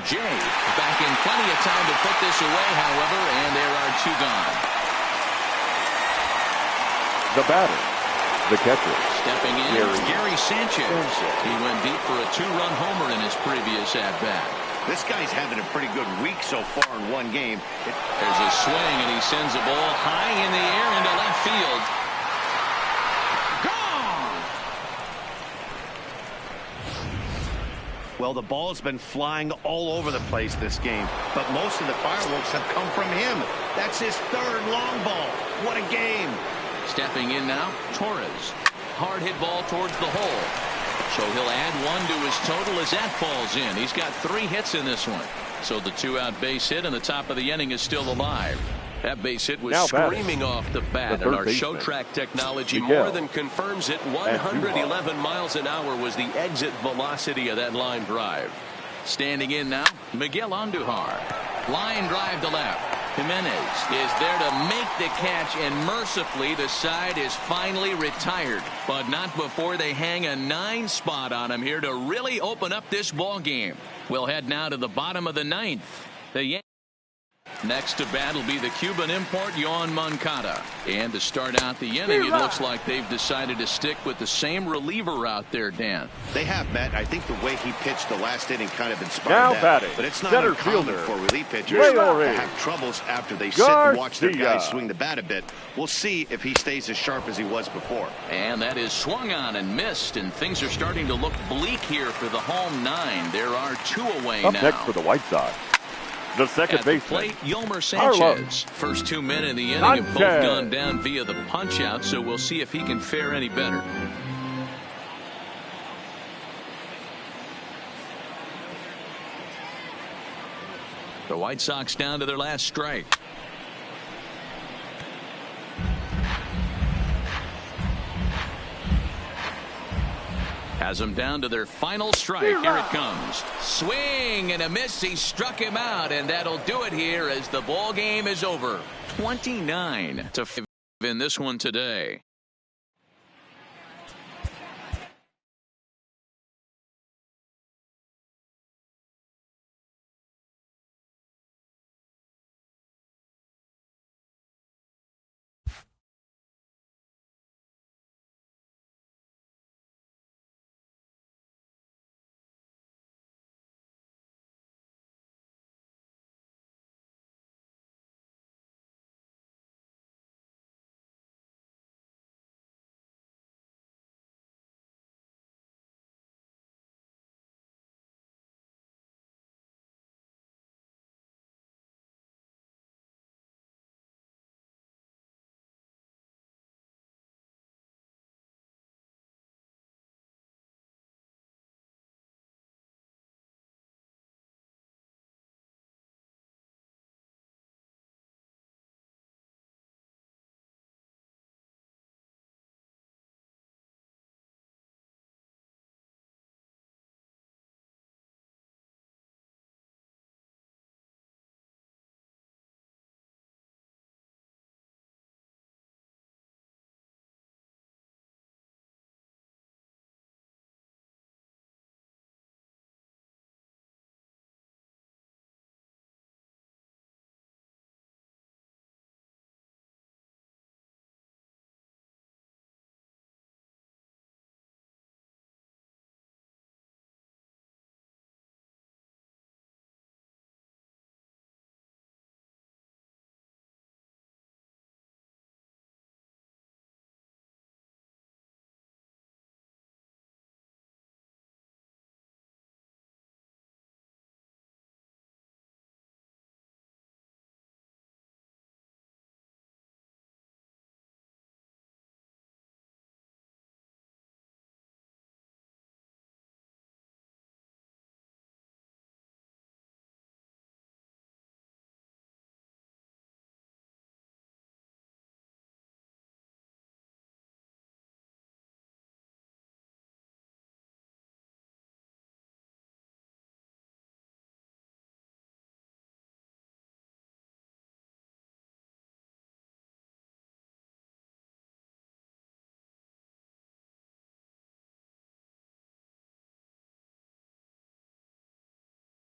Jay back in plenty of time to put this away, however, and there are 2 gone. The batter, the catcher. Stepping in, Gary Sanchez. He went deep for a 2-run homer in his previous at-bat. This guy's having a pretty good week so far in one game. There's a swing, and he sends a ball high in the air into left field. Well, the ball's been flying all over the place this game, but most of the fireworks have come from him. That's his 3rd long ball. What a game. Stepping in now, Torres. Hard hit ball towards the hole. So he'll add 1 to his total as that falls in. He's got 3 hits in this one. So the 2-out base hit and the top of the inning is still alive. That base hit was screaming off the bat, and our show track technology more than confirms it. 111 miles an hour was the exit velocity of that line drive. Standing in now, Miguel Andujar. Line drive to left. Jimenez is there to make the catch, and mercifully the side is finally retired. But not before they hang a 9 spot on him here to really open up this ball game. We'll head now to the bottom of the 9th. Next to bat will be the Cuban import, Yoan Moncada. And to start out the inning, it looks like they've decided to stick with the same reliever out there, Dan. They have, Matt. I think the way he pitched the last inning kind of inspired that. But it's not uncommon for relief pitchers to have troubles after they sit and watch their guys swing the bat a bit. We'll see if he stays as sharp as he was before. And that is swung on and missed, and things are starting to look bleak here for the home 9. There are 2 away now. Up next for the White Sox, the second baseman, plate, Yolmer Sanchez. First 2 men in the inning have both gone down via the punch-out, so we'll see if he can fare any better. The White Sox down to their last strike. Has them down to their final strike. Here it comes. Swing and a miss. He struck him out, and that'll do it here as the ball game is over. 29-5 in this one today.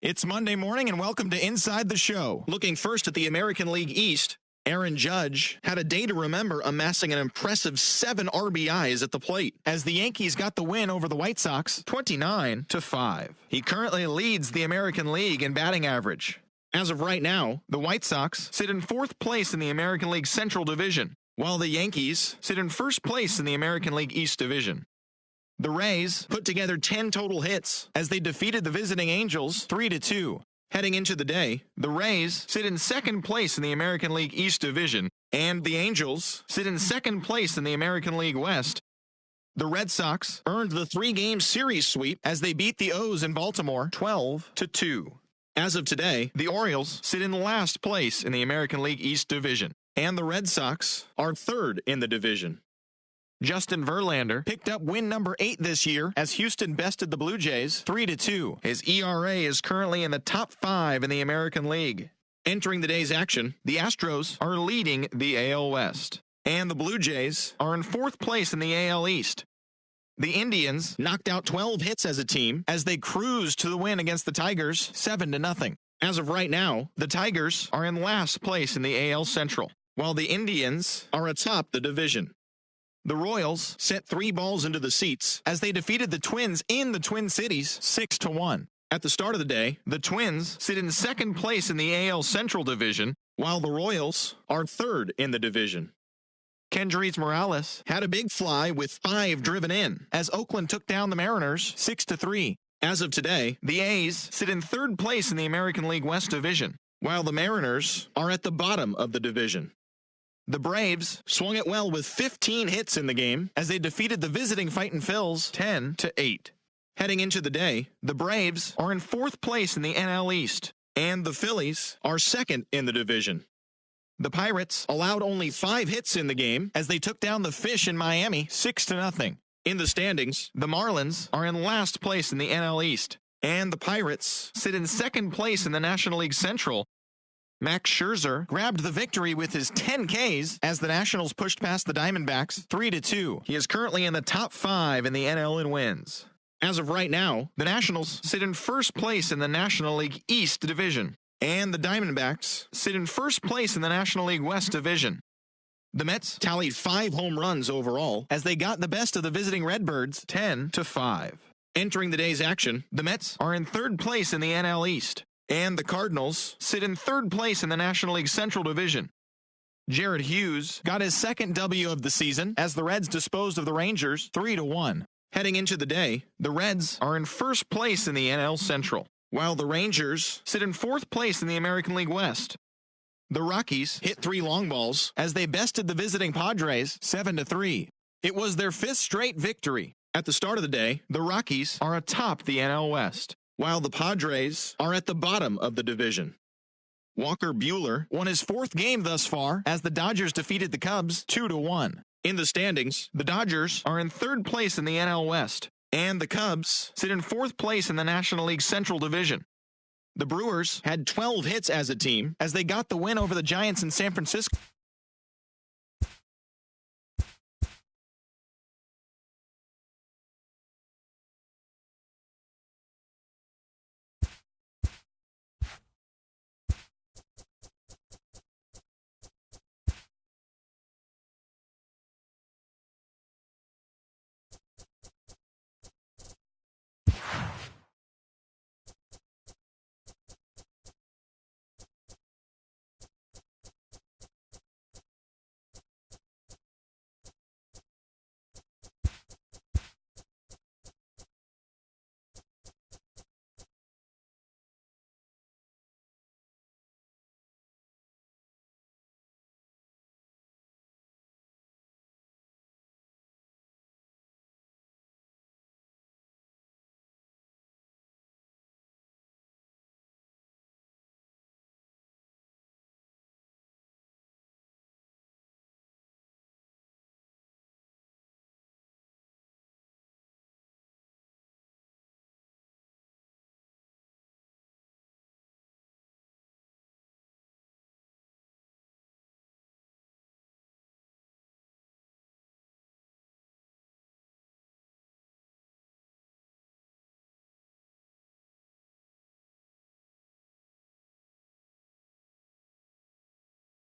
It's Monday morning and welcome to Inside the Show. Looking first at the American League East, Aaron Judge had a day to remember, amassing an impressive 7 RBIs at the plate as the Yankees got the win over the White Sox 29-5. He currently leads the American League in batting average. As of right now, the White Sox sit in 4th place in the American League Central Division, while the Yankees sit in 1st place in the American League East Division. The Rays put together 10 total hits as they defeated the visiting Angels 3-2. Heading into the day, the Rays sit in 2nd place in the American League East Division, and the Angels sit in 2nd place in the American League West. The Red Sox earned the 3-game series sweep as they beat the O's in Baltimore 12-2. As of today, the Orioles sit in last place in the American League East Division, and the Red Sox are 3rd in the division. Justin Verlander picked up win number 8 this year as Houston bested the Blue Jays 3-2. His ERA is currently in the top 5 in the American League. Entering the day's action, the Astros are leading the AL West, and the Blue Jays are in 4th place in the AL East. The Indians knocked out 12 hits as a team as they cruised to the win against the Tigers 7-0. As of right now, the Tigers are in last place in the AL Central, while the Indians are atop the division. The Royals sent 3 balls into the seats as they defeated the Twins in the Twin Cities 6-1. At the start of the day, the Twins sit in 2nd place in the AL Central Division, while the Royals are 3rd in the division. Kendrys Morales had a big fly with 5 driven in as Oakland took down the Mariners 6-3. As of today, the A's sit in 3rd place in the American League West Division, while the Mariners are at the bottom of the division. The Braves swung it well with 15 hits in the game as they defeated the visiting Fightin' Phils 10-8. Heading into the day, the Braves are in 4th place in the NL East, and the Phillies are 2nd in the division. The Pirates allowed only 5 hits in the game as they took down the Fish in Miami 6-0. In the standings, the Marlins are in last place in the NL East, and the Pirates sit in 2nd place in the National League Central. Max Scherzer grabbed the victory with his 10 Ks as the Nationals pushed past the Diamondbacks 3-2. He is currently in the top 5 in the NL in wins. As of right now, the Nationals sit in 1st place in the National League East Division, and the Diamondbacks sit in 1st place in the National League West Division. The Mets tallied 5 home runs overall as they got the best of the visiting Redbirds 10-5. Entering the day's action, the Mets are in 3rd place in the NL East, and the Cardinals sit in 3rd place in the National League Central Division. Jared Hughes got his 2nd W of the season as the Reds disposed of the Rangers 3-1. Heading into the day, the Reds are in 1st place in the NL Central, while the Rangers sit in 4th place in the American League West. The Rockies hit 3 long balls as they bested the visiting Padres 7-3. It was their 5th straight victory. At the start of the day, the Rockies are atop the NL West, while the Padres are at the bottom of the division. Walker Buehler won his 4th game thus far as the Dodgers defeated the Cubs 2-1. In the standings, the Dodgers are in 3rd place in the NL West, and the Cubs sit in 4th place in the National League Central Division. The Brewers had 12 hits as a team as they got the win over the Giants in San Francisco.